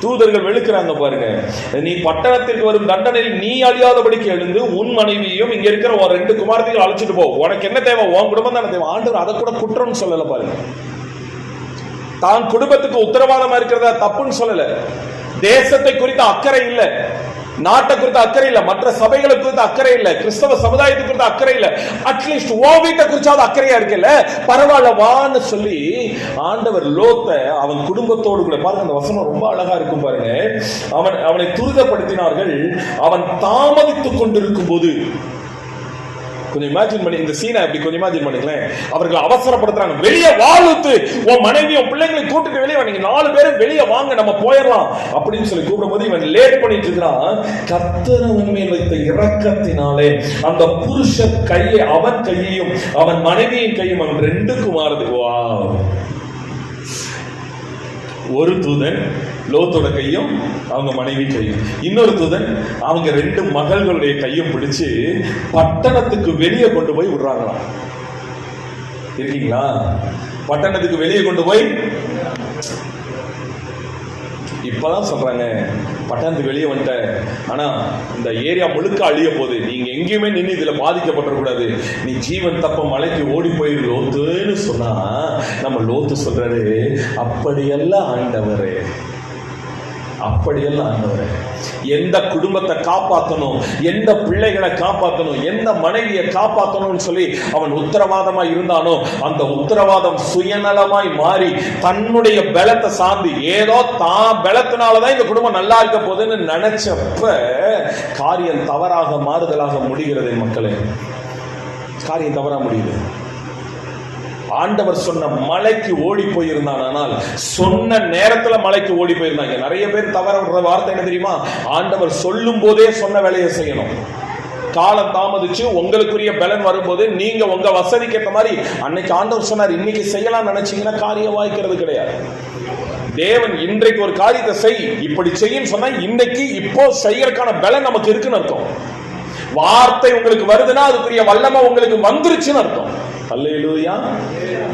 தூதர்கள் வெளுக்கிறாங்க பாருங்க, நீ பட்டணத்திற்கு வரும் தண்டனையில் நீ அழியாதபடிக்கு எழுந்து உன் மனைவியும் இங்க இருக்கிற 2 குமாரத்தையும் அழைச்சிட்டு போ. உனக்கு என்ன தேவை, உன் குடும்பம் தானே தேவை. ஆண்டவர் அதை கூட குற்றம்னு சொல்லல பாருங்க. தான் குடும்பத்துக்கு உத்தரவாதமா இருக்கிறதா தப்புன்னு சொல்லல. தேசத்தை குறித்த அக்கறை இல்ல, நாட்டை குறித்த அக்கறை இல்ல, மற்ற சபைகளை குறித்த அக்கறை இல்ல, கிறிஸ்தவ சமுதாயத்தை குறித்த அக்கறை இல்ல, அட்லீஸ்ட் ஓ வீட்டை குறிச்சாவது அக்கறையா இருக்குல்ல, பரவாயில்ல வான்னு சொல்லி ஆண்டவர் லோத்தை அவன் குடும்பத்தோடு கூட, பாருங்க அந்த வசனம் ரொம்ப அழகா இருக்கும் பாருங்க, அவனை துரிதப்படுத்தினார்கள். அவன் தாமதித்துக் கொண்டிருக்கும் போது, கொஞ்சம் இமேஜின் பண்ணி இந்த சீனை அப்படி கொஞ்சம் இமேஜின் பண்ணிங்களேன். அவர்கள் அவசரப்படுத்துறாங்க, வெளியே வாழுத்து உன் மனைவி உன் பிள்ளைங்களை கூட்டிட்டு வெளியே வாங்க, 4 பேரும் வெளியே வாங்க நம்ம போயிடலாம் அப்படின்னு சொல்லி கூப்பிடும் போது இவன் லேட் பண்ணிட்டு இருக்கிறான். கர்த்தர் அவன் மேல் வைத்த இரக்கத்தினாலே அந்த புருஷன் கையை, அவன் கையையும் அவன் மனைவியின் கையும் அவன் 2க்கும் மாறுது. வா, ஒரு தூதன் லோத்தோட கையும் அவங்க மனைவி கையும், இன்னொரு தூதன் அவங்க 2 மகள்களுடைய கையும் பிடிச்சு பட்டணத்துக்கு வெளியே கொண்டு போய் விடுறாங்களாம். இருக்கீங்களா? பட்டணத்துக்கு வெளியே கொண்டு போய், இப்பதான் சொல்றாங்க பட்டணத்துக்கு வெளியே வந்துட்ட, ஆனா இந்த ஏரியா முழுக்க அழிய போகுது, நீங்க எங்கேயுமே நின்று இதுல பாதிக்கப்படக்கூடாது, நீ ஜீவன் தப்ப மலைக்கு ஓடி போய் லோத்துன்னு சொன்னா நம்ம லோத்து சொல்றாரு, அப்படியெல்லாம் ஆண்டவரே, அப்படியெல்லாம் ஆண்டவரே, எந்த குடும்பத்தை காப்பாற்றணும், எந்த பிள்ளைகளை காப்பாற்றணும், எந்த மனைவியை காப்பாற்றணும்னு சொல்லி அவன் உத்தரவாதமா இருந்தானோ, அந்த உத்தரவாதம் சுயநலமாய் மாறி தன்னுடைய பலத்தை சார்ந்து, ஏதோ தான் பலத்தினாலதான் இந்த குடும்பம் நல்லா இருக்க போகுதுன்னு நினைச்சப்ப காரியம் தவறாக மாறுதலாக முடிகிறது. மக்களே, காரியம் தவறா முடியுது. ஆண்டவர் சொன்ன மலைக்கு ஓடி போயிருந்தான், ஆனால் சொன்ன நேரத்துல மலைக்கு ஓடி போயிருந்தாங்க. நிறைய பேர் தவற விடுற வார்த்தை என்ன தெரியுமா? ஆண்டவர் சொல்லும் போதே சொன்ன வேலையை செய்யணும். காலம் தாமதிச்சு உங்களுக்குரிய பலன் வரும்போது நீங்க உங்க வசதிக்கு ஏற்ற மாதிரி, அன்னைக்கு ஆண்டவர் சொன்னார் இன்னைக்கு செய்யலாம் நினைச்சீங்கன்னா காரியம் வாய்க்கிறது கிடையாது. தேவன் இன்றைக்கு ஒரு காரியத்தை செய், இப்படி செய்யும் சொன்னா இன்னைக்கு இப்போ செய்யறதுக்கான பலன் நமக்கு இருக்குன்னு அர்த்தம். வார்த்தை உங்களுக்கு வருதுன்னா அதுக்குரிய வல்லமை உங்களுக்கு வந்துருச்சுன்னு அர்த்தம். Hallelujah.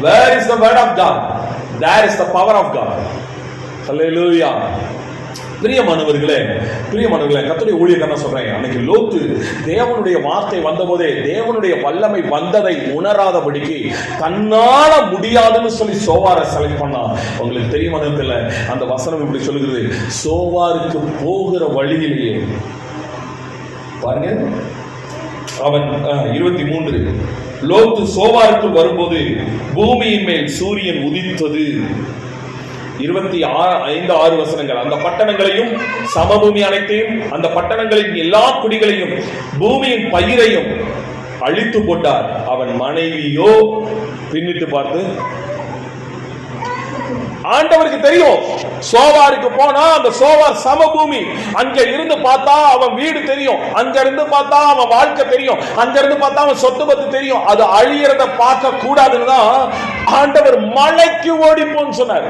Where is the word of God? There is the power of God. Hallelujah. பிரியமானவர்களே, கர்த்தருடைய ஊழியக்காரன் சொல்றேன், அன்னைக்கு லோத்து தேவனுடைய வார்த்தை வந்தபோதே தேவனுடைய வல்லமை வந்ததை உணராதபடிக்கு தன்னால முடியாதுன்னு சொல்லி சோவாரை செலக்ட் பண்ணா. உங்களுக்கு தெரியுமா தெரியல, அந்த வசனம் இப்படி சொல்லுகிறது, சோவாருக்கு போகிற வழியிலேயே பாருங்க, அவன் 23, லோத்து சோவாருக்கு வரும்போது பூமியின் மேல் சூரியன் உதித்தது. 25-6 வசனங்கள். அந்த பட்டணங்களையும் சமபூமி அனைத்தையும், அந்த பட்டணங்களின் எல்லா குடிகளையும் பூமியின் பயிரையும் அழித்து போட்டார். அவன் மனைவியோ பின்னிட்டு பார்த்து, ஆண்டவருக்கு தெரியும் சோவாருக்கு போனா அந்த சோவார் சமபூமி, அங்க இருந்து பார்த்தா அவன் வீடு தெரியும், அங்க இருந்து பார்த்தா அவன் வாழ்க்கை தெரியும், அங்க இருந்து பார்த்தா அவன் சொத்து பத்து தெரியும், அது அழியறத பார்க்க கூடாதுன்னு தான் ஆண்டவர் மலைக்கு ஓடி போன்னு சொன்னார்.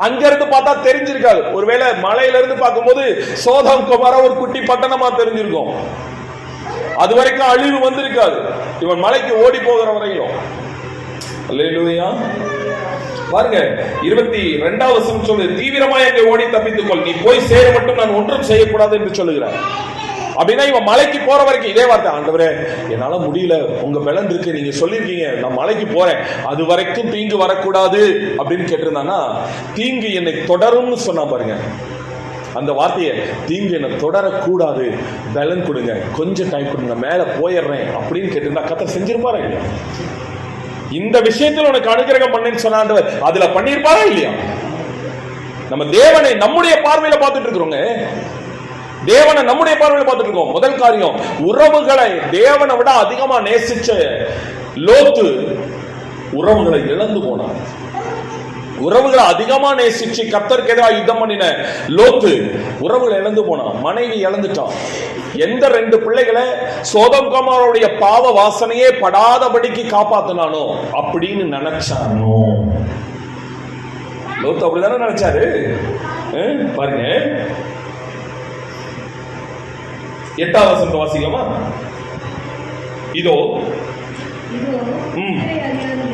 அங்க இருந்து பார்த்தா தெரிஞ்சிருக்காது, ஒருவேளை மலையில இருந்து பார்க்கும்போது சோதம் குமாரா ஒரு குட்டி பட்டணமா தெரிஞ்சிருக்கும், அது வரைக்கும் அழிவு வந்திருக்காது. இவன் மலைக்கு ஓடி போகிற வரையும். அல்லேலூயா. பாருங்க 22வது வசனம் சொல்லுது, தீவிரமாய் அங்கே ஓடி தப்பித்துக்கொள், நீ போய் சேர மட்டும் நான் ஒன்றும் செய்யக்கூடாது என்று சொல்லுகிறார். அப்படின்னா இவன் மலைக்கு போற வரைக்கும் இதே வார்த்தை, ஆண்டவரே என்னால முடியல, உங்க பலன் இருக்கு, நீங்க சொல்லிருக்கீங்க நான் மலைக்கு போறேன், அது வரைக்கும் தீங்கு வரக்கூடாது அப்படின்னு கேட்டிருந்தானா, தீங்கு என்னை தொடரும்னு சொன்னா பாருங்க அந்த வார்த்தையை, தீங்கு என்னை தொடரக்கூடாது, பலன் கொடுங்க, கொஞ்சம் டைம் கொடுங்க, மேல போயிடுறேன் அப்படின்னு கேட்டிருந்தா கர்த்தர் செஞ்சிருப்பாரா இல்லையா? இந்த விஷயத்தில் உனக்கு அனுகிரகம் பண்ணேன்னு சொன்னாண்டவர் அதுல பண்ணிருப்பாரா இல்லையா? நம்ம தேவனை நம்முடைய பார்வையில பார்த்துட்டு இருக்கிறோங்க, தேவனை நம்முடைய பார்வையில பார்த்துட்டு இருக்கோம். முதல் காரியம், உறவுகளை தேவனை விட அதிகமா நேசிச்ச லோத்து உறவுகளை இழந்து போனான். உறவுகளை அதிகமா நேசிச்சு கர்த்தருக்கு எதிராக யுத்தம் பண்ணின லோத்து உறவுகளை இழந்து போனான், மனைவி இழந்துட்டான். எந்த 2 பிள்ளைகளை சோதம் குமாரனுடைய பாவ வாசனையே படாதபடிக்கு காப்பாத்தினானோ அப்படின்னு நினைச்சானோ லோத்து, அப்படிதானே நினைச்சாரு. பாருங்க 8வது வசனத்தை வாசிக்கலாமா? இதோ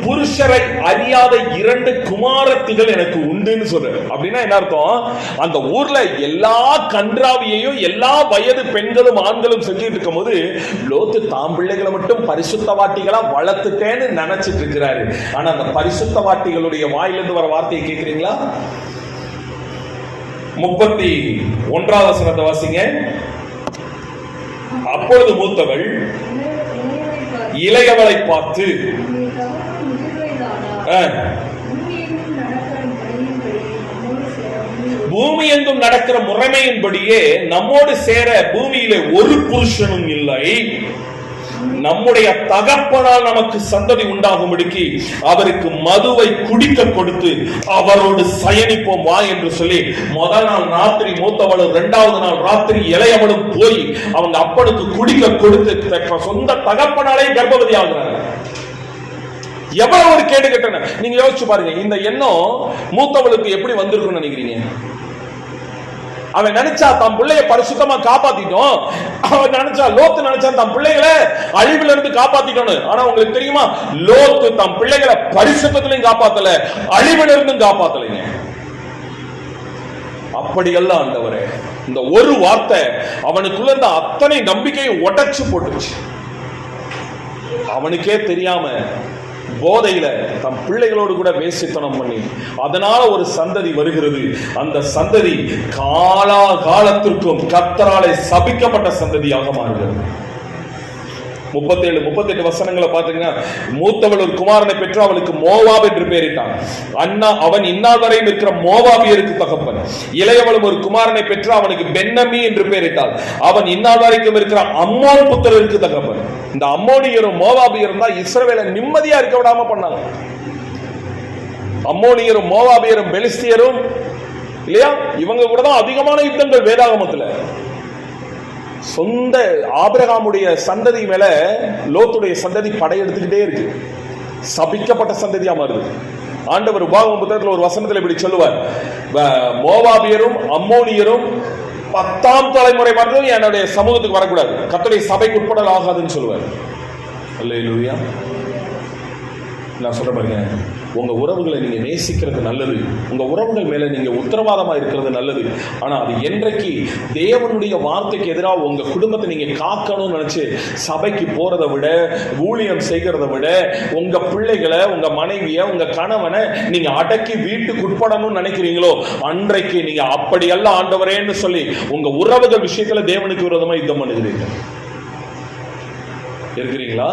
புருஷரை அறியாத 2 குமாரத்திகள் எனக்கு உண்டுன்னு சொல்ற. அப்படின்னா என்ன அர்த்தம்? அந்த ஊர்ல எல்லா கன்றாவியையும் எல்லா வயது பெண்களும் ஆண்களும் செஞ்சுட்டு இருக்கும் போது லோத்து தாம் பிள்ளைகளை மட்டும் பரிசுத்தவாட்டிகளா வளர்த்துட்டேன்னு நினைச்சிட்டு இருக்கிறாரு. ஆனா அந்த பரிசுத்தவாட்டிகளுடைய வாயிலிருந்து வர வார்த்தையை கேட்கிறீங்களா? 31வது வசனத்தை வாசிங்க. அப்பொழுது மூத்தவள் இளையவளை பார்த்து, பூமி எங்கும் நடக்கிற முறைமையின்படியே நம்மோடு சேர பூமியிலே ஒரு புருஷனும் இல்லை. நம்முடைய தகப்பனால் நமக்கு சந்ததி உண்டாகும்படிக்கு அவருக்கு மதுவை குடிக்க கொடுத்து அவரோடு சயனிப்போம் வா என்று சொல்லி முதல் நாள் ராத்திரி மூத்தவளும் 2வது நாள் ராத்திரி இளையவளும் போய் அவங்க அப்பனுக்கு குடிக்க கொடுத்து சொந்த தகப்பனாலே கர்ப்பவதி ஆகுறாங்க. எவ்வளவு ஒரு கேடு கட்டண நீங்க யோசிச்சு பாருங்க. இந்த எண்ணம் மூத்தவளுக்கு எப்படி வந்திருக்கும்னு நினைக்கிறீங்க? அவன் நினைச்சா தம் பிள்ளைய பரிசுத்தமா காப்பாத்திட்டோம். அவன் நினைச்சா லோத்து நினைச்சா தம் பிள்ளைகளை அழிவுல இருந்து காப்பாத்திட்டோம். ஆனா உங்களுக்கு தெரியுமா, லோத்து தம் பிள்ளைகளை பரிசுத்தத்திலையும் காப்பாத்தல, அழிவுல இருந்தும் காப்பாத்தலைங்க. அப்படியெல்லாம் ஆண்டவரே, இந்த ஒரு வார்த்தை அவனுக்குள்ள இருந்த அத்தனை நம்பிக்கையை உடைச்சு போட்டுச்சு. அவனுக்கே தெரியாம போதையில தம் பிள்ளைகளோடு கூட வேசித்தனம் பண்ணி அதனால ஒரு சந்ததி வருகிறது. அந்த சந்ததி காலத்திற்கும் கர்த்தராலே சபிக்கப்பட்ட சந்ததியாக மாறுகிறது. 37, 38 வசனங்களை பாத்தீங்கன்னா, மூத்தவள் ஒரு குமாரனை பெற்று அவளுக்கு மோவாப் என்று பெயரிட்டான். அவன் இந்நாள் வரையும் இருக்கிற மோவாபியருக்கு தகப்பன். இளையவளும் ஒரு குமாரனை பெற்று அவனுக்கு பென்னமி என்று பெயரிட்டாள். அவன் இந்நாள் வரைக்கும் இருக்கிற அம்மோன் புத்திரருக்கு தகப்பன். இந்த அம்மோனியரும் மோவாபியரும் தான் இஸ்ரவேலை நிம்மதியா இருக்க விடாம பண்ணாங்க. அம்மோனியரும் மோவாபியரும் பெலிஸ்தியரும் இல்லையா, இவங்க கூட தான் அதிகமான யுத்தங்கள் வேதாகமத்துல. சொந்த ஆபிரகாமுடைய சந்ததி மேல லோத்துடைய சந்ததி படையெடுத்துக்கிட்டே இருக்கு. சபிக்கப்பட்ட சந்ததியா மாறுது. ஆண்டவர் உபாகம புத்தகத்தில் ஒரு வசனத்தில் இப்படி சொல்லுவார், மோவாபியரும் அம்மோனியரும் 10ஆம் தலைமுறை மட்டும் என்னுடைய சமூகத்துக்கு வரக்கூடாது, கர்த்தருடைய சபைக்கு உட்படல் ஆகாதுன்னு சொல்லுவார். அல்லேலூயா. நான் சொல்ற பாருங்க, உங்க உறவுகளை நீங்க நேசிக்கிறது நல்லது, உங்க உறவுகள் மேல நீங்க உத்தரவாதமா இருக்கிறது நல்லது. ஆனா அது என்றைக்கு தேவனுடைய வார்த்தைக்கு எதிராக உங்க குடும்பத்தை நீங்க காக்கணும்னு நினைச்சு சபைக்கு போறதை விட, ஊழியம் செய்கிறத விட, உங்க பிள்ளைகளை, உங்க மனைவிய, உங்க கணவனை நீங்க அடக்கி வீட்டுக்கு உட்படணும்னு நினைக்கிறீங்களோ, அன்றைக்கு நீங்க அப்படியெல்லாம் ஆண்டவரேன்னு சொல்லி உங்க உறவுகள் விஷயத்துல தேவனுக்கு விரோதமா யுத்தம் பண்ணுகிறீர்கள். இருக்கிறீங்களா?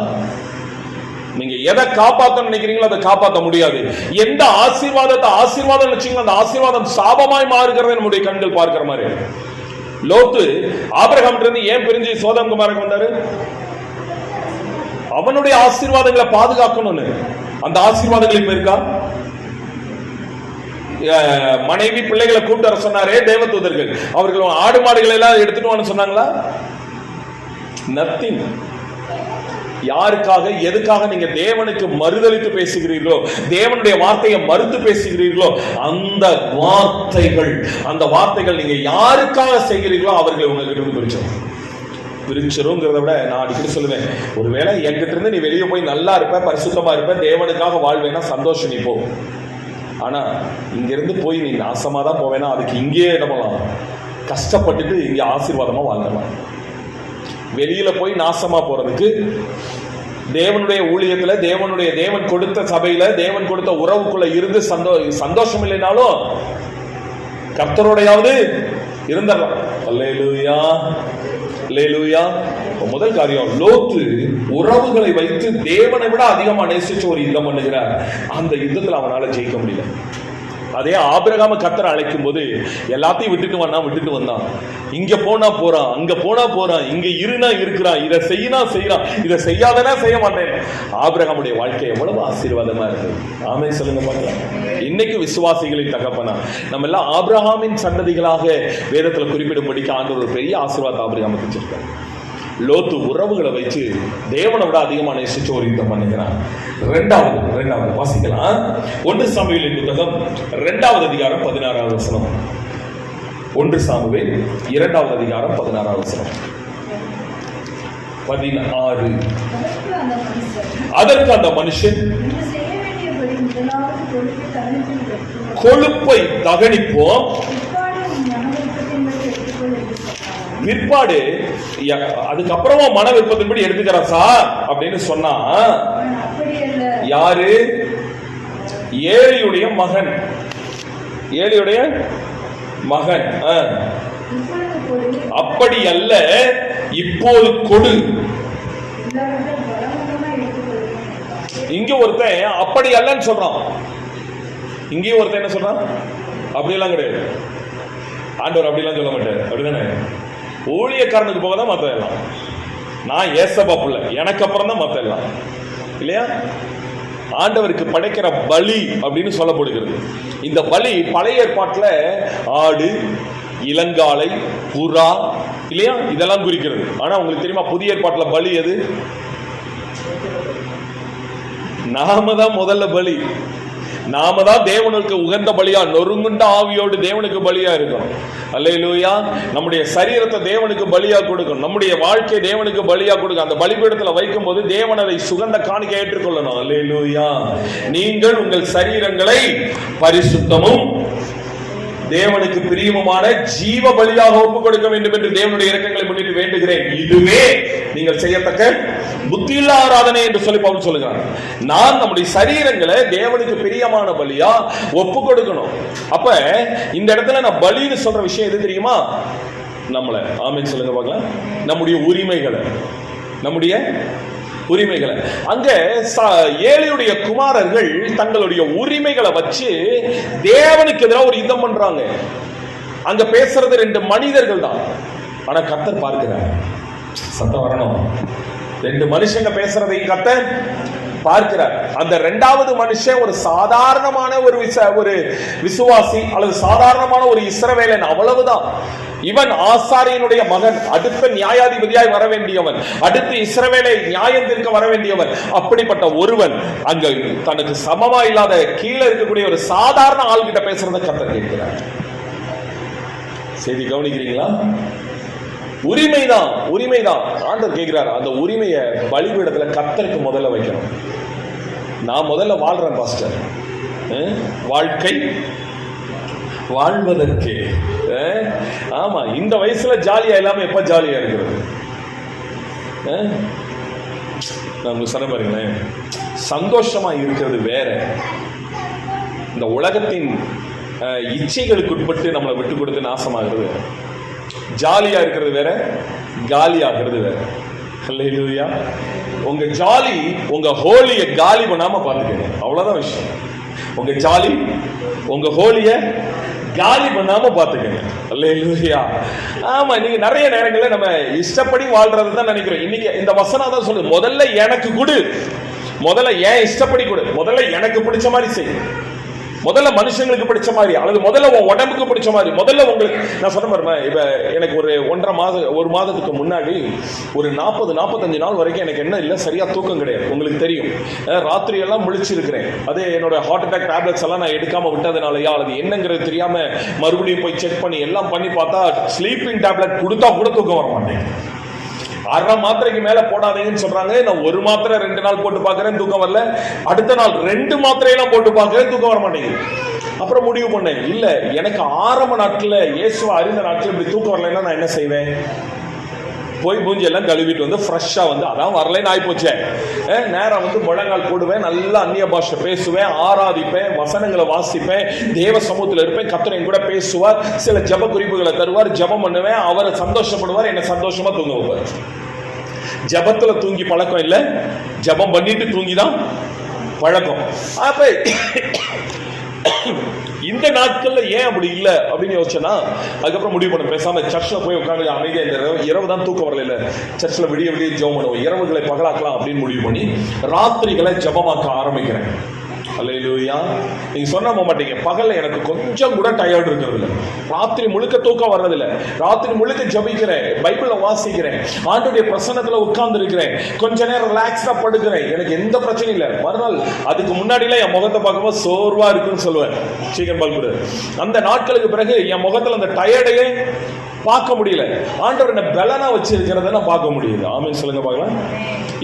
நீங்க எதை காப்பாற்ற நினைக்கிறீங்களோ அதை காப்பாற்ற முடியாது. எந்த ஆசீர்வாதத்தை ஆசீர்வாதம் நினைச்சீங்களோ அந்த ஆசீர்வாதம் சாபமாய் மாறுகிறதை நம்முடைய கண்கள் பார்க்கிற மாதிரி. லோத்து ஆபிரகாம் இருந்து ஏன் பிரிஞ்சு சோதம் குமாருக்கு வந்தாரு? அவனுடைய ஆசீர்வாதங்களை பாதுகாக்கணும்னு. அந்த ஆசீர்வாதங்கள் இப்ப இருக்கா? மனைவி பிள்ளைகளை கூப்பிட்டு வர சொன்னாரே தேவதூதர்கள், அவர்கள் ஆடு மாடுகளை எல்லாம் எடுத்துட்டு வான்னு சொன்னாங்களா? நத்திங். யாருக்காக, எதுக்காக நீங்க தேவனுக்கு மறுதலித்து பேசுகிறீர்களோ, தேவனுடைய வார்த்தையை மறுத்து பேசுகிறீர்களோ, அந்த வார்த்தைகள் நீங்க யாருக்காக செய்கிறீர்களோ அவர்களை உங்ககிட்ட பிரிச்சிருங்கிறத விட நான் அடிக்கடி சொல்லுவேன், ஒருவேளை என்கிட்ட இருந்து நீ வெளியே போய் நல்லா இருப்ப, பரிசுத்தமா இருப்ப, தேவனுக்காக வாழ்வேனா சந்தோஷம், நீ போ. ஆனா இங்க இருந்து போய் நீ நாசமா தான் போவேனா, அதுக்கு இங்கேயே என்ன பண்ணலாம், கஷ்டப்பட்டுட்டு இங்க ஆசீர்வாதமா வாழ்ந்தலாம். வெளியில போய் நாசமா போறதுக்கு தேவனுடைய ஊழியத்துல, தேவன் கொடுத்த சபையில, தேவன் கொடுத்த உறவுக்குள்ள இருந்து சந்தோஷம் இல்லைனாலும் கர்த்தரோடையாவது இருந்தலாம். அல்லேலூயா, அல்லேலூயா. முதல் காரியம், லோத்து உறவுகளை வைத்து தேவனை விட அதிகமா நேசிச்சு ஒரு யுத்தம் பண்ணுகிறார். அந்த யுத்தத்தில் அவனால ஜெயிக்க முடியல. அதே ஆபிரகாம கர்த்தர் அழைக்கும் போது எல்லாத்தையும் விட்டுட்டு வந்தான். இங்க போனா போறான், அங்க போனா போறான், இங்க இருனா இருக்கிறான், இதை செய்யறான், இதை செய்யாதனா செய்ய மாட்டேன். ஆபிரகாமுடைய வாழ்க்கை எவ்வளவு ஆசீர்வாதமா இருக்கு. ஆமென் சொல்லுங்க பார்க்கலாம். இன்னைக்கு விசுவாசிகளின் தகப்பனா நம்ம எல்லாம் ஆபிரகாமின் சந்ததிகளாக வேதத்துல குறிப்பிடும்படிக்கு ஆண்டவர் ஒரு பெரிய ஆசீர்வாதம் ஆபிரகாமுக்கு வச்சிருக்காரு. லோத்து உறவுகளை வச்சு தேவனை விட அதிகமான நேசிச்சு ஒரு யுத்தம் பண்ணுகிறான். இரண்டாவது வாசிக்கலாம். 1 சாமுவேலின் புத்தகம் 2வது அதிகாரம் 16வது வசனம். 1 சாமுவேல் 2வது அதிகாரம் 16வது வசனம். 16. அதற்கு அந்த மனுஷன், கொழுப்பை தகனிப்போம், பிற்பாடு அதுக்கப்புறமா மன விருப்பத்தின்படி எடுத்துக்கிறா அப்படின்னு சொன்னா, யாரு? ஏலியுடைய மகன். ஏலியுடைய மகன். அப்படி அல்ல, இப்போது கொடு. இங்க ஒருத்தன் அப்படி அல்லன்னு சொல்றான், இங்கேயும் ஒருத்தன் என்ன சொல்றான், அப்படியெல்லாம் கிடையாது. ஆண்டவர் அப்படிலாம் சொல்ல மாட்டாரு, அப்படிதானே? ஊழியக்காரனுக்கு போக தான் மத்த எல்லாம். நான் ஏசப்பா புள்ள, எனக்கு அப்புறம் தான் மத்த எல்லாம், இல்லையா? ஆண்டவருக்கு படைக்கிற பலி அப்படின்னு சொல்லப்படுகிறது. இந்த பலி பழைய ஏற்பாட்டில் ஆடு, இளங்காளை, புறா, இல்லையா, இதெல்லாம் குறிக்கிறது. ஆனா உங்களுக்கு தெரியுமா புதிய ஏற்பாட்டில் பலி எது? நாம தான் முதல்ல பலி. நாம தான் தேவனுக்கு உகந்த பலியா, நொறுங்குண்ட ஆவியோடு தேவனுக்கு பலியா இருக்கணும். அல்லேலூயா. நம்முடைய சரீரத்தை தேவனுக்கு பலியா கொடுக்கணும், நம்முடைய வாழ்க்கையை தேவனுக்கு பலியா கொடுக்கணும். அந்த பலிபீடத்தில் வைக்கும் போது தேவன் அதை சுகந்த காணிக்கை ஏற்றுக்கொள்ளணும். அல்லேலூயா. நீங்கள் உங்கள் சரீரங்களை பரிசுத்தமும் தேவனுக்கு பிரியமான ஜீவ பலியாக ஒப்புக் கொடுக்க வேண்டும் என்று தேவனுடைய இரக்கங்களை முன்னிட்டு வேண்டுகிறேன். இதுவே நீங்கள் செய்யத்தக்க புத்தியுள்ள ஆராதனை என்று சொல்லி பவுல் சொல்லுகிறார். நான் நம்முடைய சரீரங்களை தேவனுக்கு பிரியமான பலியா ஒப்புக் கொடுக்கணும். அப்ப இந்த இடத்துல நான் பலின்னு சொல்ற விஷயம் எது தெரியுமா? நம்மள ஆமென் சொல்லுங்க பார்க்கலாம். நம்முடைய உரிமைகளை, நம்முடைய உரிமைகளை. அங்க ஏலியுடைய குமாரர்கள் தங்களுடைய உரிமைகளை வச்சு தேவனுக்கு எதிராக ஒரு யுத்தம் பண்றாங்க. அங்க பேசுறது 2 மனிதர்கள் தான், ஆனா கர்த்தர் பார்க்கிறார். சத்தம் வரணும். 2 மனுஷங்க பேசுறதை கர்த்தர் பார்க்கிறார். அந்த 2வது மனுஷன் ஒரு சாதாரணமான ஒரு விசுவாசி அல்லது சாதாரணமான ஒரு இஸ்ரவேலன், அவ்வளவுதான். இவன் ஆசாரியனுடைய மகன், அடுத்த நியாயாதிபதியாய் வர வேண்டியவன், அடுத்து இஸ்ரவேலை நியாயம் தீர்க்க வர வேண்டியவன். அப்படிப்பட்ட ஒருவன் அங்க தனக்கு சமமா இல்லாத கீழே இருக்கக்கூடிய ஒரு சாதாரண ஆள்கிட்ட பேசுறத கர்த்தர் கேட்கிறார். செய்தி கவனிக்கிறீங்களா? உரிமைதான், உரிமைதான். ஆண்டவர் கேட்கிறார், அந்த உரிமையை பலிபீடத்துல கர்த்தருக்கு முதல்ல வைக்கணும். நான் முதல்ல வாழ்றேன் பாஸ்டர், வாழ்க்கை வாழ்வதற்கு. ஆமா, இந்த வயசுல ஜாலியா இல்லாம எப்ப ஜாலியா இருக்கிறது? நான் சொன்ன பாருங்களேன், சந்தோஷமா இருக்கிறது வேற, இந்த உலகத்தின் இச்சைகளுக்கு உட்பட்டு நம்மளை விட்டு கொடுத்து நாசமாகிறது. ஜாலியா இருக்கிறது வேற, காலி ஆகிறது வேற. அல்லேலூயா. உங்க ஜாலி உங்க ஹோலிய காலி பண்ணாம பாத்துக்கங்க, அவ்வளவுதான் விஷயம். உங்க ஜாலி உங்க ஹோலிய காலி பண்ணாம பாத்துக்கங்க. அல்லேலூயா. ஆமா, நீங்க நிறைய நேரங்களில் நம்ம இஷ்டப்படி வாழ்றது தான் நினைக்கிறோம். இன்னைக்கு இந்த வசனம் தான் சொல்லுது, முதல்ல எனக்கு கொடு, முதல்ல ஏன் இஷ்டப்படி கொடு, முதல்ல எனக்கு பிடிச்ச மாதிரி செய், முதல்ல மனுஷங்களுக்கு பிடிச்ச மாதிரி, அல்லது முதல்ல உன் உடம்புக்கு பிடிச்ச மாதிரி, முதல்ல உங்களுக்கு. நான் சொன்ன பாருங்க, இப்ப எனக்கு ஒரு 1 மாதத்துக்கு முன்னாடி ஒரு 40-45 நாள் வரைக்கும் எனக்கு என்ன இல்லை, சரியா தூக்கம் கிடையாது. உங்களுக்கு தெரியும், ராத்திரி எல்லாம் முழிச்சிருக்கிறேன். அதே என்னோட ஹார்ட் அட்டாக் டேப்லெட்ஸ் எல்லாம் நான் எடுக்காம விட்டதுனாலயா அல்லது என்னங்கிறது தெரியாம மறுபடியும் போய் செக் பண்ணி எல்லாம் பண்ணி பார்த்தா ஸ்லீப்பிங் டேப்லெட் கொடுத்தா கூட தூக்கம் வர மாட்டேன். 1/2 மாத்திரைக்கு மேல போடாதீங்கன்னு சொல்றாங்க. நான் 1 மாத்திரை 2 நாள் போட்டு பாக்குறேன், தூக்கம் வரல. அடுத்த நாள் 2 மாத்திரையெல்லாம் போட்டு பாக்குறேன், தூக்கம் வர மாட்டேங்குது. அப்புறம் முடிவு பண்ணேன், இல்ல எனக்கு ஆரம்ப நாட்கள் இயேசுவை அறிந்த நாட்கள் இப்படி தூக்கம் வரலைன்னா நான் என்ன செய்வேன்? போய் பூஞ்சி எல்லாம் கழுவிட்டு வந்து ஃப்ரெஷ்ஷா வந்து, அதான் வரலைன்னு ஆயிப்போச்சேன். நேரம் வந்து முழங்கால் போடுவேன், நல்லா அந்நிய பாஷை பேசுவேன், ஆராதிப்பேன், வசனங்களை வாசிப்பேன், தேவ சமூகத்தில் இருப்பேன், கர்த்தர் என் கூட பேசுவார், சில ஜப குறிப்புகளை தருவார், ஜபம் பண்ணுவேன், அவர் சந்தோஷப்படுவார், என்ன சந்தோஷமா தூங்க வைப்பார். ஜபத்துல தூங்கி பழக்கம் இல்லை, ஜபம் பண்ணிட்டு தூங்கிதான் பழக்கம். அப்ப இந்த நாட்கள்ல ஏன் அப்படி இல்ல அப்படின்னு யோசிச்சேன்னா, அதுக்கப்புறம் முடிவு பண்ண, பேசாம சர்ச்ல போய் உட்காந்து அமைதியா, இந்த இரவு தான் தூக்கம் வரல, சர்ச்ல விடிய ஜெபம் பண்ணுவோம், இரவுகளை பகலாக்கலாம் அப்படின்னு முடிவு பண்ணி ராத்திரிகளை ஜபமாக்க ஆரம்பிக்கிறேன். அல்லேலூயா. நீங்க சொன்ன மாட்டீங்க, பகல்ல எனக்கு கொஞ்சம் கூட டயர்ட் இருக்கிறது இல்லை, ராத்திரி முழுக்க தூக்கம் வர்றதில்லை, ராத்திரி முழுக்க ஜபிக்கிறேன், பைபிளை வாசிக்கிறேன், ஆண்டவருடைய பிரசன்னத்துல உட்கார்ந்து இருக்கிறேன், கொஞ்ச நேரம் ரிலாக்ஸ்டா படுக்கிறேன், எனக்கு எந்த பிரச்சனையும் இல்லை. மறுநாள் அதுக்கு முன்னாடிலாம் என் முகத்தை பார்க்கும்போது சோர்வா இருக்குன்னு சொல்லுவேன், சீக்கிரம் பால்குடு. அந்த நாட்களுக்கு பிறகு என் முகத்துல அந்த டயர்டையே பார்க்க முடியல. ஆண்டவர் என்ன பலனா வச்சிருக்கிறத நான் பார்க்க முடியுது. ஆமென் சொல்லுங்க பார்க்கலாம்.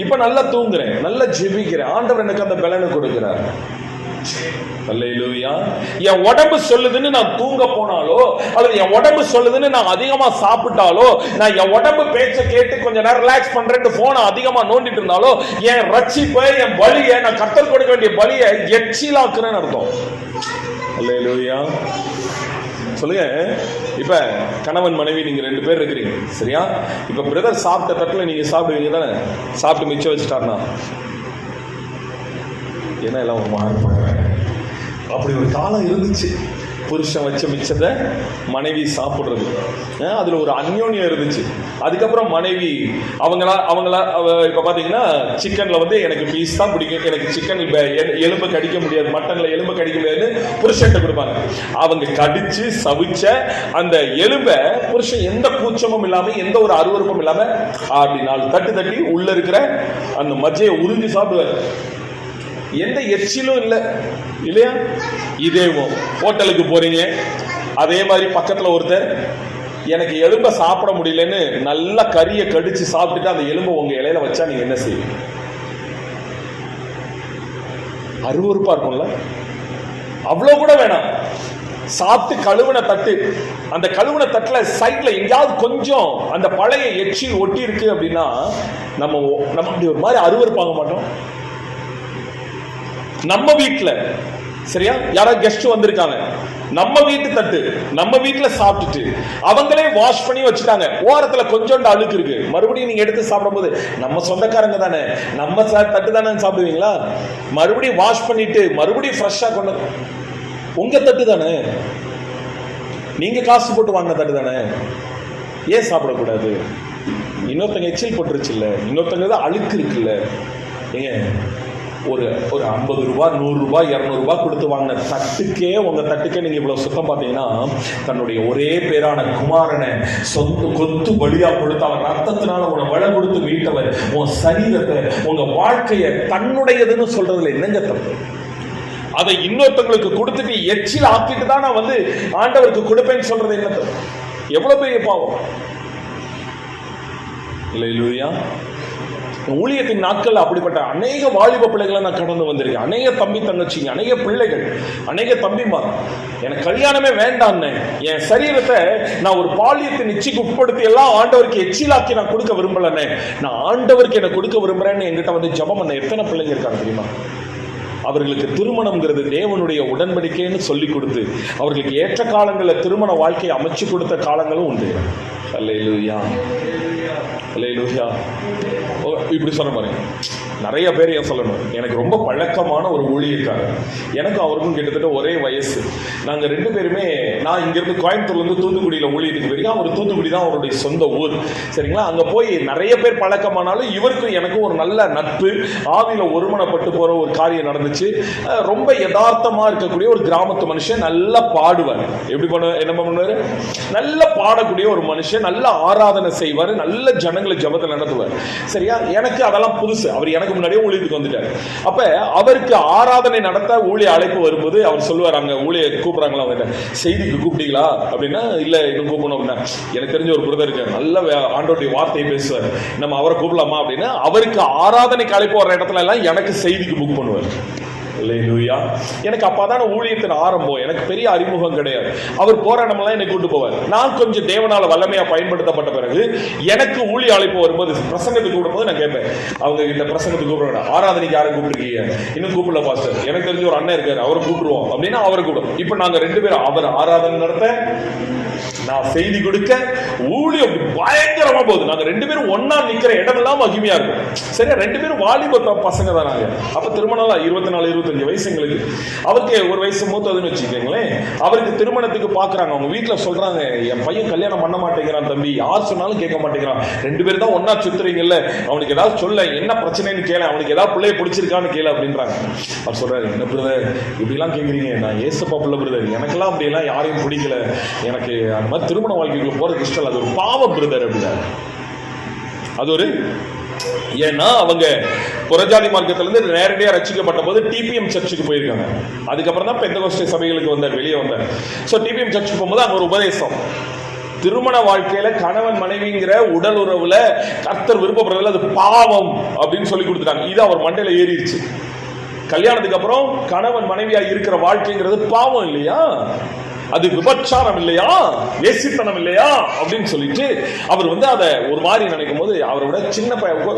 இப்ப நல்லா தூங்குறேன், நல்லா ஜெபிக்கிறேன், ஆண்டவர் எனக்கு அந்த பலனை கொடுக்கிறார். அல்லேலூயா. என் உடம்பு சொல்லுதுன்னு நான் தூங்க போனாலோ, அல்லது என் உடம்பு சொல்லுதுன்னு நான் அதிகமா சாப்பிட்டாலோ, நான் என் உடம்பு பேச்ச கேட்டு கொஞ்ச நேரம் ரிலாக்ஸ் பண்றேன்னு போனை அதிகமா நோண்டிட்டு இருந்தாலோ, என் ரட்சிப்பை, என் பலியை, நான் கர்த்தர் கொடுக்க வேண்டிய பலியை எச்சிலாக்குறேன்னு அர்த்தம். அல்லேலூயா. சொல்லுங்க. இப்ப கணவன் மனைவி நீங்க 2 பேர் இருக்கிறீங்க, சரியா? இப்ப பிரதர் சாப்பிட்ட தட்டுல நீங்க சாப்பிடுவீங்க தானே? சாப்பிட்டு மிச்சம் வச்சுட்டாருனா என்ன எல்லாம் ஒரு மாறுபாடு. அப்படி ஒரு காலம் இருந்துச்சு. புருஷன் வச்ச மிச்சத்தை மனைவி சாப்பிடுறது, அதுல ஒரு அந்யோன்யம் இருந்துச்சு. அதுக்கப்புறம் மனைவி அவங்களா இப்ப பாத்தீங்கன்னா சிக்கன்ல வந்து எனக்கு பீஸ் தான் பிடிக்கும், எனக்கு சிக்கன் எலும்பு கடிக்க முடியாது, மட்டன்ல எலும்பு கடிக்க முடியாதுன்னு புருஷன்ட்ட கொடுப்பாங்க. அவங்க கடிச்சு சவிச்ச அந்த எலும்பை புருஷன் எந்த கூச்சமும் இல்லாம எந்த ஒரு அருவருப்பும் இல்லாம அப்படி 4 தட்டு தட்டி உள்ள இருக்கிற அந்த மஜ்ஜையை உறிஞ்சி சாப்பிடுவார். எந்த எச்சிலும் இல்லை இல்லையா? இதே ஹோட்டலுக்கு போறீங்க, அதே மாதிரி பக்கத்துல ஒருத்தர் எனக்கு எலும்பை சாப்பிட முடியலன்னு நல்லா கறியை கடிச்சு சாப்பிட்டுட்டு அந்த எலும்பை உங்க இலையில வச்சா நீங்க என்ன செய்வீங்க? அருவருப்பா இருக்கும்ல? அவ்வளவு கூட வேணாம். சாப்பிட்டு கழுவுன தட்டு, அந்த கழுவுன தட்டுல சைட்ல எங்கேயாவது கொஞ்சம் அந்த பழைய எச்சில் ஒட்டி இருக்கு அப்படின்னா நம்ம அப்படி ஒரு மாதிரி அருவருப்பாக மாட்டோம். நம்ம வீட்டுல சரியா யாராவது கெஸ்ட் வந்திருக்காங்க, நம்ம வீட்டு தட்டு நம்ம வீட்டுல சாப்பிட்டுட்டு அவங்களே வாஷ் பண்ணி வச்சுட்டாங்க, ஓரத்துல கொஞ்சோண்டு அழுக்கு இருக்கு, மறுபடியும் நீங்க எடுத்து சாப்பிடும் போது நம்ம சொந்தக்காரங்க தானே, நம்ம தட்டு தானே சாப்பிடுவீங்களா? மறுபடியும் வாஷ் பண்ணிட்டு மறுபடியும் ஃப்ரெஷ்ஷா கொண்டு, உங்க தட்டு தானே, நீங்க காசு போட்டு வாங்கின தட்டு தானே, ஏன் சாப்பிடக்கூடாது? இன்னொருத்தங்க எச்சில் போட்டுருச்சு இல்ல, இன்னொருத்தங்க தான் அழுக்கு இருக்குல்ல. ஏங்க ஒரு 50 ரூபாய் 100 ரூபாய் 200 ரூபாய் கொடுத்து வாங்கின தட்டுக்கே, உங்க தட்டுக்கே நீங்க இவ்வளவு சுத்தம் பார்த்தீங்கன்னா, தன்னுடைய ஒரே பேரான குமாரனை கொத்து பலியா கொடுத்து அவன் ரத்தத்தினால உன வள கொடுத்து மீட்டவர், உன் சரீரத்தை உங்க வாழ்க்கைய தன்னுடையதுன்னு சொல்றதுல என்னங்க தப்பு? அதை இன்னொருத்தங்களுக்கு கொடுத்துட்டு எச்சில் ஆக்கிட்டு தான் நான் வந்து ஆண்டவருக்கு கொடுப்பேன்னு சொல்றது என்ன தப்பு? எவ்வளவு பெரிய பாவம் இல்லையா? ஊழியத்தின் நாட்கள் அப்படிப்பட்ட அநேக வாலிப பிள்ளைகளை நான் கடந்து வந்திருக்கேன். அநேக தம்பி தங்கச்சிங்க, அநேக பிள்ளைகள், அநேக தம்பிமார் எனக்கு கல்யாணமே வேண்டான்னு என் சரீரத்தை நான் ஒரு பாலியத்தின் இச்சைக்கு உட்படுத்தி எல்லாம் ஆண்டவருக்கு எச்சிலாக்கி நான் கொடுக்க விரும்பலன்னு, நான் ஆண்டவருக்கு என்ன கொடுக்க விரும்புறேன்னு என்கிட்ட வந்து ஜெபம் பண்ண எத்தனை பிள்ளைங்க இருக்காங்க தெரியுமா? அவர்களுக்கு திருமணம்ங்கிறது தேவனுடைய உடன்படிக்கைன்னு சொல்லி கொடுத்து அவர்களுக்கு ஏற்ற காலங்களில் திருமண வாழ்க்கையை அமைச்சு கொடுத்த காலங்களும் உண்டு. அல்லேலூயா, அல்லேலூயா. இப்படி சொல்ல பாருங்க, நிறைய பேர் ஏன் சொல்லணும், எனக்கு ரொம்ப பழக்கமான ஒரு ஊழியக்காரர், எனக்கும் அவருக்கும் கிட்டத்தட்ட ஒரே வயசு. நாங்கள் 2 பேருமே, நான் இங்கிருந்து கோயம்புத்தூர்லேருந்து தூத்துக்குடியில் ஊழியத்துக்கு போயிருக்கேன், அவர் தூத்துக்குடி தான் அவருடைய சொந்த ஊர், சரிங்களா? அங்கே போய் நிறைய பேர் பழக்கமானாலும் இவருக்கும் எனக்கும் ஒரு நல்ல நட்பு, ஆவியில் ஒருமனப்பட்டு போகிற ஒரு காரியம் நடந்துச்சு. ரொம்ப யதார்த்தமாக இருக்கக்கூடிய ஒரு கிராமத்து மனுஷன், நல்லா பாடுவார். என்ன பண்ணுவார்? நல்லா பாடக்கூடிய ஒரு மனுஷன், நல்ல ஆராதனை செய்வார், நல்ல ஜனங்களை ஜபத்தை நடத்துவார், சரியா? எனக்கு அதெல்லாம் புதுசு. அவர் எனக்கு முன்னாடியே ஊழியத்துக்கு வந்துட்டார். அப்ப அவருக்கு ஆராதனை நடத்த ஊழிய அழைப்பு வரும்போது அவர் சொல்லுவார், அங்க ஊழிய கூப்பிடுறாங்களா, செய்திக்கு கூப்பிட்டீங்களா அப்படின்னா, இல்ல இன்னும் கூப்பிடணும் அப்படின்னா, எனக்கு தெரிஞ்ச ஒரு பிரதர் இருக்கார், நல்ல ஆண்டோடைய வார்த்தையை பேசுவார், நம்ம அவரை கூப்பிடலாமா அப்படின்னா, அவருக்கு ஆராதனைக்கு அழைப்பு வர இடத்துல எல்லாம் எனக்கு செய்திக்கு புக் பண்ணுவார். அல்லேலூயா. எனக்கு அப்பதான ஊழியத்தின் ஆரம்பம், எனக்கு பெரிய அறிமுகம் கிடையாது. அவர் போற இடமெல்லாம் என்னை கூட்டு போவார். நான் கொஞ்சம் தேவனால வல்லமையா பயன்படுத்தப்பட்ட பிறகு எனக்கு ஊழிய அழைப்பு வரும்போது, பிரசங்கத்துக்கு கூப்பிடும்போது நான் கேட்பேன், அவங்க கிட்ட பிரசங்கத்துக்கு கூப்பிடுறேன், ஆராதனைக்கு யாரும் கூப்பிட்டுருக்கீங்க? இன்னும் கூப்பிடல பாஸ்டர், எனக்கு தெரிஞ்ச ஒரு அண்ணன் இருக்காரு, அவரை கூப்பிடுவோம் அப்படின்னா அவரை கூப்பிடும். இப்ப நாங்க 2 பேரும், அவர் ஆராதனை நடத்த, நான் செய்தி கொடுக்க, ஊழியம் பயங்கரமா போகுது. நாங்க 2 பேரும் ஒன்னா நிக்கிற இடமெல்லாம் மகிமையா இருக்கும். சரியா? 2 பேரும் வாலிப பசங்க தான் நாங்க. அப்ப திருமணம் 24 25 வயசு எங்களுக்கு. அவருக்கு ஒரு வயசு மூத்ததுன்னு வச்சுக்கோங்களேன். அவருக்கு திருமணத்துக்கு பாக்குறாங்க, அவங்க வீட்டுல சொல்றாங்க, என் பையன் கல்யாணம் பண்ண மாட்டேங்கிறான் தம்பி, யார் சொன்னாலும் கேட்க மாட்டேங்கிறான், 2 பேரும் தான் ஒன்னா சுத்துறீங்கல்ல, அவனுக்கு ஏதாவது சொல்ல, என்ன பிரச்சனைன்னு கேள, அவனுக்கு ஏதாவது பிள்ளைய பிடிச்சிருக்கான்னு கேளு அப்படின்றாங்க. அவர் சொல்றாரு, என்ன பிரதர் இப்படி எல்லாம் கேக்குறீங்க, நான் ஏசப்பா பிள்ளை பிரதர், எனக்கெல்லாம் அப்படி எல்லாம் யாரையும் பிடிக்கல, எனக்கு அந்த மாதிரி திருமண வாழ்க்கைக்குள்ள போறது இஷ்டம், அது ஒரு பாவம் பிரதர் அப்படின்னா. அது ஒரு, ஏன்னா அவங்க புறஜாதி மார்க்கத்திலிருந்து நேரடியாக ரட்சிக்கப்பட்ட போது டிபிஎம் சர்ச்சுக்கு போயிருக்காங்க. அதுக்கப்புறம் தான் பெந்தகோஸ்தே சபைகளுக்கு வந்தார், வெளியே வந்தார். ஸோ டிபிஎம் சர்ச்சுக்கு போகும்போது அங்கே ஒரு உபதேசம், திருமண வாழ்க்கையில கணவன் மனைவிங்கிற உடல் உறவுல கர்த்தர் விருப்பப்படுறதுல அது பாவம் அப்படின்னு சொல்லி கொடுத்துட்டாங்க. இது அவர் மண்டையில ஏறிடுச்சு. கல்யாணத்துக்கு அப்புறம் கணவன் மனைவியா இருக்கிற வாழ்க்கைங்கிறது பாவம் இல்லையா? அது விபச்சாரம் இல்லையா, வேசித்தனம் இல்லையா அப்படின்னு சொல்லிட்டு அவர் அதை ஒரு மாதிரி நினைக்கும் போது, அவரை விட சின்ன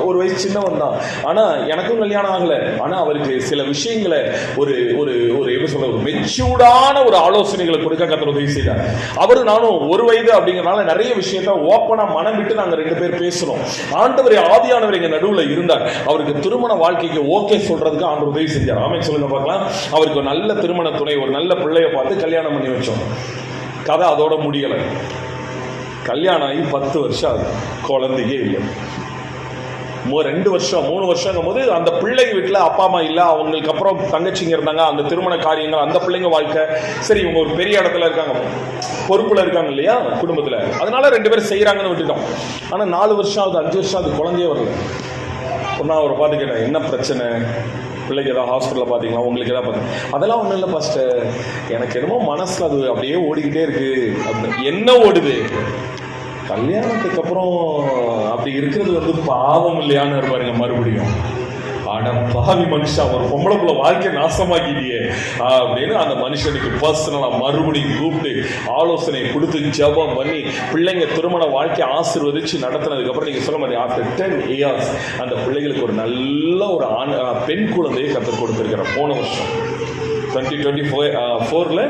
ஒரு வயசு சின்னவன் தான், ஆனா எனக்கும் கல்யாணம் ஆகல, ஆனா அவருக்கு சில விஷயங்களை ஒரு ஒரு ஒரு எப்படி சொல்ற ஒரு மெச்சூர்டான ஒரு ஆலோசனைகளை கொடுக்க கர்த்தர் உதவி செய்தார். அவரு நானும் ஒரு வயது அப்படிங்கறதுனால நிறைய விஷயத்த ஓப்பனா மனம் விட்டு நாங்க 2 பேர் பேசணும். ஆண்டவர் ஆதியானவர் எங்க நடுவுல இருந்தார். அவருக்கு திருமண வாழ்க்கைக்கு ஓகே சொல்றதுக்கு ஆண்டவர் உதவி செஞ்சார். ஆமென் சொல்லுங்க பார்க்கலாம். அவருக்கு ஒரு நல்ல திருமண துணை, ஒரு நல்ல பிள்ளைய பார்த்து கல்யாணம் பண்ணி வச்சோம். கதை அதோட முடியலை. கல்யாணம் ஆகி 10 வருஷம் ஆகுது, குழந்தையே இல்லை. 2 வருஷம் 3 வருஷம் போது அந்த பிள்ளைங்க வீட்டில் அப்பா அம்மா இல்லை, அவங்களுக்கு அப்புறம் தங்கச்சிங்க இருந்தாங்க. அந்த திருமண காரியங்கள், அந்த பிள்ளைங்க வாழ்க்கை சரி, இவங்க ஒரு பெரிய இடத்துல இருக்காங்க, பொறுப்புல இருக்காங்க இல்லையா குடும்பத்தில், அதனால 2 பேரும் செய்யறாங்கன்னு விட்டுட்டோம். ஆனால் 4 வருஷம் ஆகுது, 5 வருஷம் ஆகுது, குழந்தையே வரல. நான் அவரை பார்த்து கேட்டேன், என்ன பிரச்சனை, பிள்ளைக்கு ஏதாவது ஹாஸ்பிட்டலில் பார்த்தீங்களா, உங்களுக்கு ஏதாவது பார்த்தீங்க? அதெல்லாம் ஒன்றும் இல்லை பாஸ்டர், எனக்கு என்னமோ மனசில் அது அப்படியே ஓடிக்கிட்டே இருக்கு. அப்படின்னு. என்ன ஓடுது? கல்யாணத்துக்கு அப்புறம் அப்படி இருக்கிறது பாவம் இல்லையான்னு பாருங்க. மறுபடியும் ஆனா பாவி மனுஷா, ஒரு பொம்பளை புள்ள வாழ்க்கையை நாசமாக்கிட்டியே அப்படின்னு அந்த மனுஷனுக்கு பர்சனலா மறுபடியும் கூப்பிட்டு ஆலோசனை கொடுத்து ஜெபம் பண்ணி பிள்ளைங்க திருமண வாழ்க்கையை ஆசீர்வதிச்சு நடத்தினதுக்கு அப்புறம் நீங்க சொல்ல மாட்டீங்க, ஆஃப்டர் 10 years அந்த பிள்ளைகளுக்கு ஒரு நல்ல ஒரு பெண் குழந்தையை கற்றுக் கொடுத்திருக்கிற. போன வருஷம் 2024ல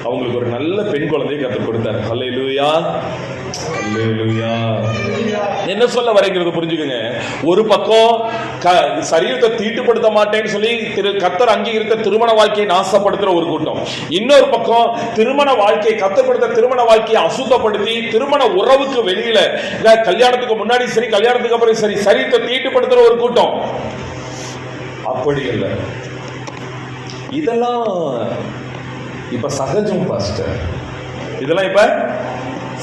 அவங்களுக்கு ஒரு நல்ல பெண் குழந்தையை கற்றுக் கொடுத்தாரு. அல்லேலூயா, அல்லேலூயா. என்ன சொல்ல வரைக்கிறது புரிஞ்சுக்கங்க. ஒரு பக்கம் சரீரத்தை தீட்டுப்படுத்த மாட்டேன்னு சொல்லி கர்த்தர் அங்கீகரித்த திருமண வாழ்க்கையை நாசப்படுத்துற ஒரு கூட்டம், இன்னொரு பக்கம் திருமண வாழ்க்கையை கத்தப்படுத்த திருமண வாழ்க்கையை அசுத்தப்படுத்தி திருமண உறவுக்கு வெளியில கல்யாணத்துக்கு முன்னாடி சரி கல்யாணத்துக்கு அப்புறம் சரி சரீரத்தை தீட்டுப்படுத்துற ஒரு கூட்டம். அப்படி இல்லை. இதெல்லாம் இப்ப சகஜம் பாஸ்டர், இதெல்லாம் இப்ப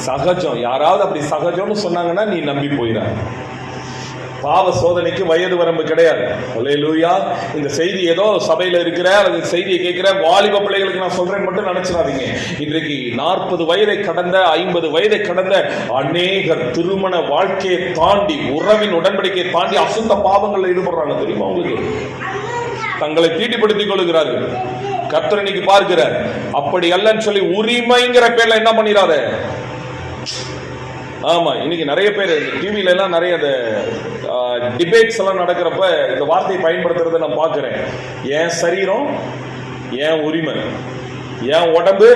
சகஜம். யாராவது அப்படி சகஜம்னு சொன்னாங்கன்னா நீ நம்பி போயிட. பாவ சோதனைக்கு வயது வரம்பு கிடையாது. அல்லேலூயா. இந்த செய்தி ஏதோ சபையில இருக்கிற அல்லது செய்தியை கேட்கிற வாலிப பிள்ளைகளுக்கு நான் சொல்றேன் மட்டும் நினைச்சிடாதீங்க. இன்றைக்கு 40 வயதை கடந்த 50 வயதை கடந்த அநேகர் திருமண வாழ்க்கையை தாண்டி உறவின் உடன்படிக்கையை தாண்டி அசுத்த பாவங்களில் ஈடுபடுறாங்க. தெரியுமா உங்களுக்கு? தங்களை தீட்டுப்படுத்திக் கொள்கிறார்கள். கர்த்தர் இன்னைக்கு பார்க்கிறார். அப்படி அல்லன்னு சொல்லி உரிமைங்கிற பேர்ல என்ன பண்ணிடாத. ஆமா, இன்னைக்கு நிறைய பேர் டிவில எல்லாம் நிறைய டிபேட்ஸ் எல்லாம் நடக்கிறப்ப இந்த வார்த்தையை பயன்படுத்துறத நான் பார்க்கிறேன். என் சரீரம், என் உரிமை, என் உடம்பு,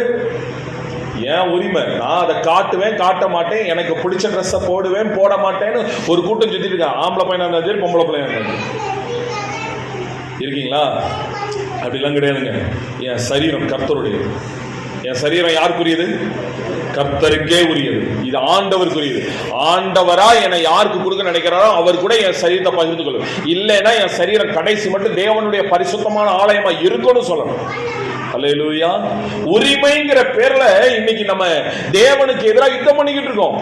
என் உரிமை, நான் அதை காட்டுவேன் காட்ட மாட்டேன், எனக்கு பிடிச்ச ட்ரெஸ்ஸை போடுவேன் போட மாட்டேன்னு ஒரு கூட்டம் சுத்திட்டு இருக்கான். ஆம்பளை பையனா இருந்தாலும் சரி பொம்பளை பையனா இருந்தாலும் இருக்கீங்களா? அப்படிலாம் கிடையாதுங்க. என் சரீரம் கர்த்தருடையது. என் சரீரம் யாருக்குரியது? கர்த்தருக்கே உரியது. இது ஆண்டவருக்குரியது. ஆண்டவரா என்னை யாருக்கு கொடுக்க நினைக்கிறாரோ அவர் கூட என் சரீரத்தை பகிர்ந்து கொள்ளும். இல்லைன்னா என் சரீரம் கடைசி மட்டும் தேவனுடைய பரிசுத்தமான ஆலயமா இருக்கும்னு சொல்லணும். அல்லேலூயா. உரிமைங்கிற பேர்ல இன்னைக்கு நம்ம தேவனுக்கு எதிராக யுத்தம் பண்ணிக்கிட்டு இருக்கோம்.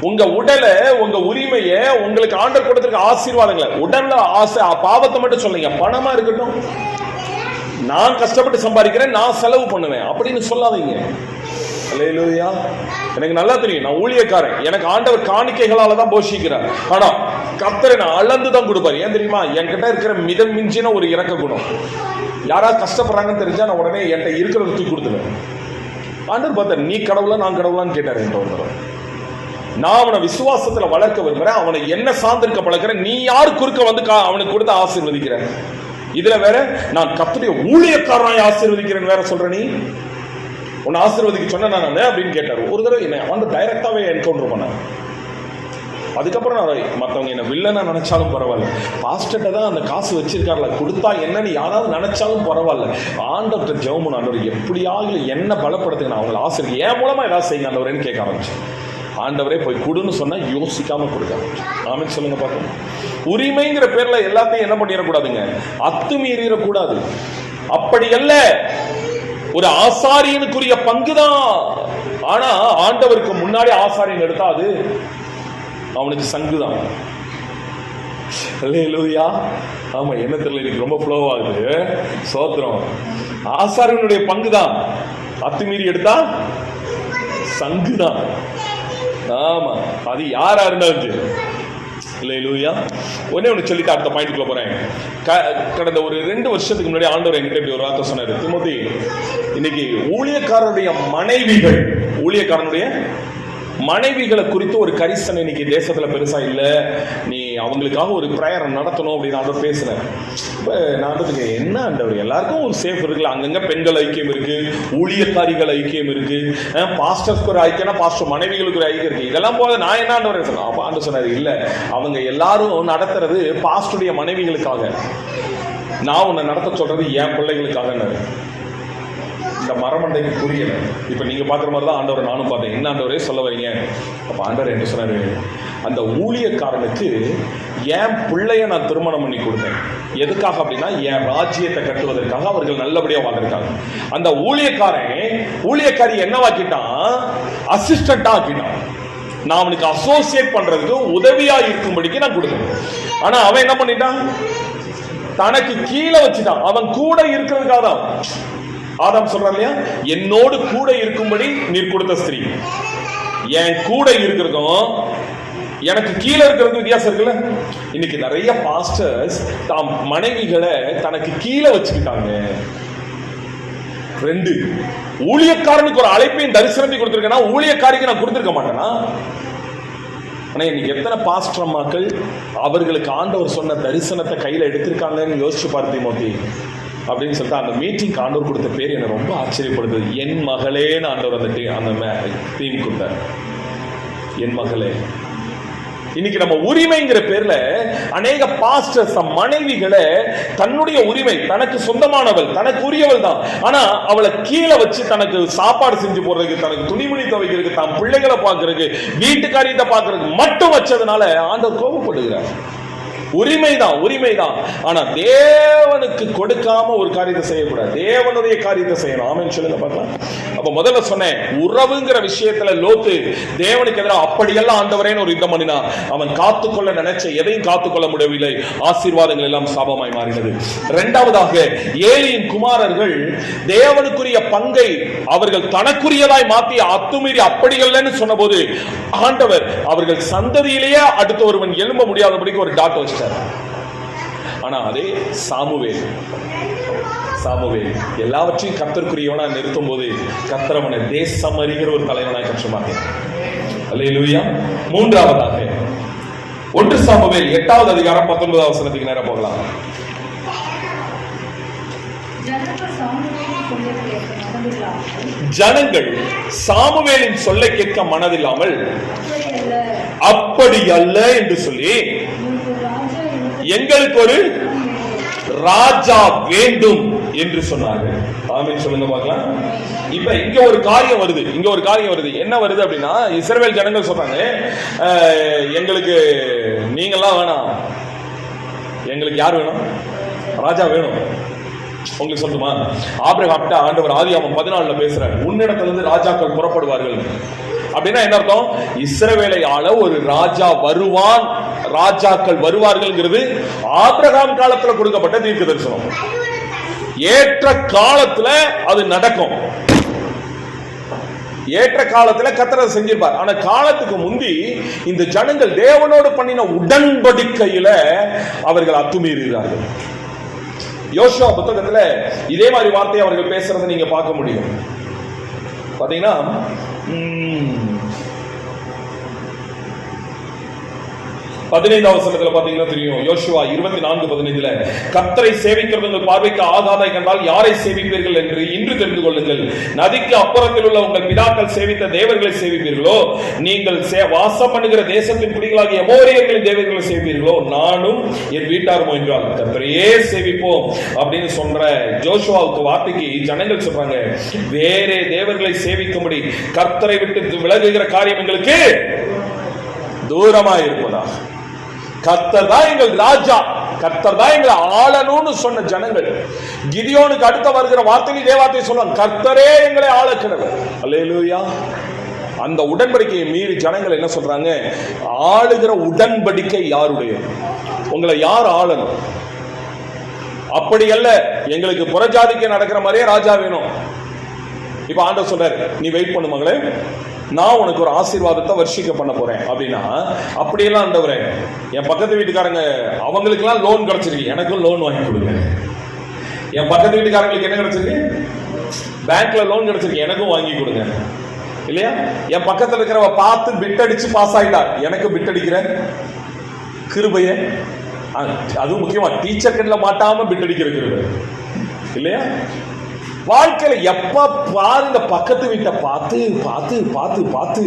உங்க உடலை, உங்க உரிமைய, உங்களுக்கு ஆண்டவர் கொடுத்திருக்க ஆசீர்வாதங்களை, உடல்ல ஆசை பாவத்தை மட்டும் சொல்லுங்க. பணமா இருக்கட்டும், நான் கஷ்டப்பட்டு சம்பாதிக்கிறேன், நான் செலவு பண்ணுவேன் அப்படின்னு சொல்லாதீங்க. அல்லேலூயா. எனக்கு நல்லா தெரியும், நான் ஊழியக்காரன், எனக்கு ஆண்டவர் காணிக்கைகளால தான் போஷிக்கிறார். ஆனா கர்த்தரை நான் அளந்து தான் கொடுப்பாரு. ஏன் தெரியுமா? என்கிட்ட இருக்கிற மிதம் மிஞ்சின ஒரு இரக்க குணம். யாராவது கஷ்டப்படுறாங்கன்னு தெரிஞ்சா நான் உடனே என்கிட்ட இருக்கிறத தூக்கி கொடுத்துருவேன். ஆண்டவர் பார்த்தார், நீ கடவுளா நான் கடவுளான்னு கேட்டார் என்கிட்ட ஒரு தடவை. நான் அவனை விசுவாசத்துல வளர்க்க விரும்புறேன், அவனை என்ன சார்ந்திருக்க பழக்கிறேன், நீ யார் குறுக்க வந்து அவனுக்கு கொடுத்து ஆசீர்வதிக்கிறேன். இதுல வேற நான் கர்த்தருடைய ஊழியக்காரனை ஆசீர்வதிக்கிறேன் வேற சொல்ற. நீ உன்னை ஆசீர்வதிக்க சொன்ன நான் அப்படின்னு கேட்டார். ஒரு தடவை என்ன வந்து டைரக்டாவே என்கவுண்டர் பண்ண. அதுக்கப்புறம் நான் மற்றவங்க என்ன வில்லனா நினைச்சாலும் பரவாயில்ல, பாஸ்டர்ட்ட தான் அந்த காசு வச்சிருக்காருல, கொடுத்தா என்னன்னு யாராவது நினைச்சாலும் பரவாயில்ல, ஆண்டவர்கிட்ட ஜெபம் பண்ண, ஆண்டவர் எப்படியாவது என்ன பலப்படுத்துங்க, நான் அவங்களை ஆசீர்வதி என் மூலமா ஏதாவது செய்யுங்க ஆண்டவரேன்னு கேட்க ஆரம்பிச்சேன். ஆண்டவரே போய் கொடுன்னு சொன்னா யோசிக்காம கொடுக்க. ஆமென் சொல்லுங்க பார்க்கணும். உரிமைங்கிற பேர்ல எல்லாத்தையும் என்ன பண்ணிடக்கூடாதுங்க, அத்துமீறிடக்கூடாது. அப்படி அல்ல, ஒரு ஆசாரியனுக்குரிய பங்குதான். ஆனா ஆண்டவருக்கு முன்னாடி ஆசாரியன் எடுத்தா அது அவனுக்கு சங்குதான். அல்லேலூயா. ஆமா, என்ன தெரியல, எனக்கு ரொம்ப ஃப்ளோ ஆகுது. சோத்திரம். ஆசாரியனுடைய பங்குதான், அத்துமீறி எடுத்தா சங்குதான். ஆமா, அது யாரா இருந்தாலும் அல்லேலூயா. ஒண்ணே ஒன்று சொல்லிட்டு அடுத்த பாயிண்ட்குள்ள போறேன். கடந்த ஒரு 2 வருஷத்துக்கு முன்னாடி ஆண்டவர் என்கிட்ட இப்படி ஒரு வார்த்தை சொன்னாரு, திமோத்தி, இன்னைக்கு ஊழியக்காரனுடைய மனைவிகளை குறித்து ஒரு கரிசனை இன்னைக்கு தேசத்துல பெருசா இல்ல, நீ அவங்களுக்காக ஒரு பிரேயர் நடத்தணும் அப்படின்னு ஆண்டவர் பேசுறேன். இப்ப நான் என்ன ஆண்டவர், எல்லாருக்கும் ஒரு சேஃப் இருக்குல்ல, அங்கங்க பெண்கள் ஐக்கியம் இருக்கு, ஊழியக்காரிகள் ஐக்கியம் இருக்கு, பாஸ்டர்ஸ்க்கு ஒரு ஐக்கியம்னா பாஸ்டர் மனைவிகளுக்கு ஒரு ஐக்கியம் இருக்கு, இதெல்லாம் போல நான் என்ன ஆண்டவர் சொன்னேன். ஆண்டவர் சொன்னாரு, இல்ல அவங்க எல்லாரும் நடத்துறது பாஸ்டருடைய மனைவிகளுக்காக, நான் உன்னை நடத்த சொல்றது என் பிள்ளைகளுக்காக. இந்த மரமண்டைக்கு புரியல. இப்ப நீங்க பாக்குற மாதிரி தான் ஆண்டவர் நானும் பார்த்தேன். என்ன ஆண்டவரே சொல்ல வரீங்க? அப்ப ஆண்டவர் என்ன சொன்னாரு, அந்த ஊழியக்காரனுக்கு என் பிள்ளைய நான் திருமணம் பண்ணி கொடுத்தேன். எதுக்காக அப்படின்னா, என் ராஜ்யத்தை கட்டுவதற்காக. அவர்கள் நல்லபடியா வாழ்ந்திருக்காங்க. அந்த ஊழியக்காரி என்னவாக்கிட்டான், அசிஸ்டண்டா ஆக்கிட்டான். நான் அவனுக்கு அசோசியேட் பண்றதுக்கு உதவியா இருக்கும்படிக்கு நான் கொடுத்தேன். ஆனா அவன் என்ன பண்ணிட்டான், தனக்கு கீழே வச்சுட்டான். அவன் கூட இருக்கிறதுக்காக தான் ஆதாம் சொல்றான் இல்லையா, என்னோடு கூட இருக்கும்படி நீர் கொடுத்த ஸ்திரீ. என் கூட இருக்கிறதும் எனக்கு கீழே இருக்கிறது வித்தியாசம் இருக்குல்ல. இன்னைக்கு நிறைய பாஸ்டர்ஸ் தாம் மனைவிகளை தனக்கு கீழே வச்சுக்கிட்டாங்க. 2, ஊழியக்காரனுக்கு ஒரு அழைப்பையும் தரிசனத்தை கொடுத்திருக்கேன்னா ஊழியக்காரிக்கு நான் கொடுத்திருக்க மாட்டேனா? ஆனா இன்னைக்கு எத்தனை பாஸ்டர் மக்கள் அவர்களுக்கு ஆண்டவர் சொன்ன தரிசனத்தை கையில எடுத்திருக்காங்கன்னு யோசிச்சு பார்த்து மோதி அப்படின்னு சொல்லிட்டு அந்த மீட்டிங் ஆண்டவர் கொடுத்த பேர் என்ன ரொம்ப ஆச்சரியப்படுது. என் மகளேன்னு ஆண்டவர் அந்த தீம் கொடுத்தார், என் மகளே. இன்னைக்கு நம்ம உரிமைங்கிற பேர்ல அநேக பாஸ்டர்ஸ் மனைவிகளை தன்னுடைய உரிமை, தனக்கு சொந்தமானவள், தனக்கு உரியவள் தான், ஆனா அவளை கீழே வச்சு தனக்கு சாப்பாடு செஞ்சு போடுறதுக்கு, தனக்கு துணிமணி துவைக்கிறதுக்கு, தான் பிள்ளைகளை பார்க்கறதுக்கு, வீட்டுக்காரியத்தை பார்க்கறதுக்கு மட்டும் வச்சதுனால ஆண்டவர் கோபப்படுகிறார். உரிமைதான். ஆனா தேவனுக்கு கொடுக்காம ஒரு காரியத்தை செய்யக்கூடாது, தேவனுடைய காரியத்தை செய்யணும். ஆமென் சொல்லுங்க பார்க்கலாம். அப்ப முதல்ல சொன்னேன், உறவுங்கிற விஷயத்துல லோத்து தேவனுக்கு எதிராக அப்படியெல்லாம் ஆண்டவரேன்னு ஒரு யுத்தம் பண்ணினா, அவன் காத்துக்கொள்ள நினைச்ச எதையும் காத்துக்கொள்ள முடியவில்லை. ஆசீர்வாதங்கள் எல்லாம் சாபமாய் மாறினது. 2வதாக, ஏலியின் குமாரர்கள் தேவனுக்குரிய பங்கை அவர்கள் தனக்குரியதாய் மாற்றி அத்துமீறி அப்படியல்லன்னு சொன்ன போது ஆண்டவர் அவர்கள் சந்ததியிலேயே அடுத்த ஒருவன் எழும்ப முடியாதபடிக்கு ஒரு டாட் வச்சிட்டார். ஆனா அதே சாமுவேல் எல்லாவற்றையும் கர்த்தருக்குரியவனா நிறுத்தும் போது கர்த்தர் அவனை தேசம் அறிகிற ஒரு தலைவனாய் கற்றுமாங்க. அல்லேலூயா. 3வதாக 1 சாமுவேல் 8வது அதிகாரம் 19வது வசனத்துக்கு நேரா போகலாம். ஜனங்கள் சாமுவேலின் சொல்லை கேட்க மனதில்லாமல் அப்படி அல்ல என்று சொல்லி, எங்களுக்கு ஒரு ராஜா வேண்டும் என்று சொன்னார்கள். ஆமென் சொல்லுங்க பார்க்கலாம். இப்ப இங்க ஒரு காரியம் வருது. என்ன வருது அப்படின்னா, இஸ்ரவேல் ஜனங்கள் சொல்றாங்க, எங்களுக்கு நீங்கெல்லாம் வேணாம், எங்களுக்கு யார் வேணும், ராஜா வேணும். உங்களுக்கு சொல்லுமா, ஆபிரகாம்கிட்ட ஆண்டவர் ஆதியாகமம் 14 பேசுறாரு, உன்னிடத்திலிருந்து ராஜாக்கள் புறப்படுவார்கள். அப்படின்னா என்ன அர்த்தம், இஸ்ரவேலை ஆள ஒரு ராஜா வருவான், ராஜாக்கள் வருவார்கள்ங்கிறது ஆபிரகாம் காலத்துல கொடுக்கப்பட்ட தீர்க்க தரிசனம். ஏற்ற காலத்துல அது நடக்கும், ஏற்ற காலத்துல கர்த்தர் செஞ்சிருப்பார். ஆனா காலத்துக்கு முந்தி இந்த ஜனங்கள் தேவனோடு பண்ணின உடன்படிக்கையில அவர்கள் அத்துமீறுகிறார்கள். யோசுவா புத்தகத்துல இதே மாதிரி வார்த்தையை அவர்கள் பேசுறதை நீங்க பார்க்க முடியும். பாத்தீங்கன்னா 15வது வசனத்துல பாத்தீங்கன்னா தெரியும், யோசுவா 24:15 கர்த்தரை சேவிக்கிறது உங்கள் பார்வைக்கு ஆகாதை கண்டால் யாரை சேவிப்பீர்கள் என்று இன்று தெரிந்து கொள்ளுங்கள். நதிக்கு அப்புறத்தில் உள்ள உங்கள் பிதாக்கள் சேவித்த தேவர்களை சேவிப்பீர்களோ, நீங்கள் வாசம் பண்ணுகிற தேசத்தின் குடிகளாகிய எமோரியர்களின் தேவர்களை சேவிப்பீர்களோ, நானும் என் வீட்டாரும் என்றால் கர்த்தரையே சேவிப்போம் அப்படின்னு சொல்ற யோசுவாவுக்கு வார்த்தைக்கு ஜனங்கள் சொல்றாங்க, வேறே தேவர்களை சேவிக்கும்படி கர்த்தரை விட்டு விலகுகிற காரியம் எங்களுக்கு தூரமா இருப்பதா. கர்த்தர் தான் எங்கள் ராஜா, கர்த்தர் தான் எங்களை ஆளணும்னு சொன்ன ஜனங்கள் கிதியோனுக்கு அடுத்த வருகிற வார்த்தையில் தேவாத்தை சொல்லுவாங்க, கர்த்தரே எங்களை ஆளக்கிறவர். அல்லேலூயா. அந்த உடன்படிக்கையை மீறி ஜனங்கள் என்ன சொல்றாங்க, ஆளுகிற உடன்படிக்கை யாருடைய, உங்களை யார் ஆளணும், அப்படி அல்ல, எங்களுக்கு புறஜாதிக்கு நடக்கிற மாதிரியே ராஜா வேணும். இப்ப ஆண்டவர் சொல்றாரு, நீ வெயிட் பண்ணு மகளே, நான் உனக்கு ஒரு ஆசீர்வாதத்தை வர்ஷிக்க பண்ண போறேன் அப்படின்னா, அப்படியெல்லாம் ஆண்டவரே என் பக்கத்து வீட்டுக்காரங்க அவங்களுக்கெல்லாம் லோன் கிடைச்சிருக்கு, எனக்கும் லோன் வாங்கி கொடுங்க. என் பக்கத்து வீட்டுக்காரங்களுக்கு என்ன கிடைச்சிருக்கு? பேங்க்ல லோன் கிடைச்சிருக்கு, எனக்கும் வாங்கி கொடுங்க. இல்லையா? என் பக்கத்துல இருக்கிறவ பார்த்து பிட் அடிச்சு பாஸ் ஆயிட்டா, எனக்கு பிட் அடிக்கிற கிருபைய, அதுவும் முக்கியமா டீச்சர் கண்ணில் மாட்டாம பிட் அடிக்கிற கிருபை இல்லையா? வாழ்க்கையில எப்ப பாரு இந்த பக்கத்து வீட்டை பார்த்து பார்த்து பார்த்து பார்த்து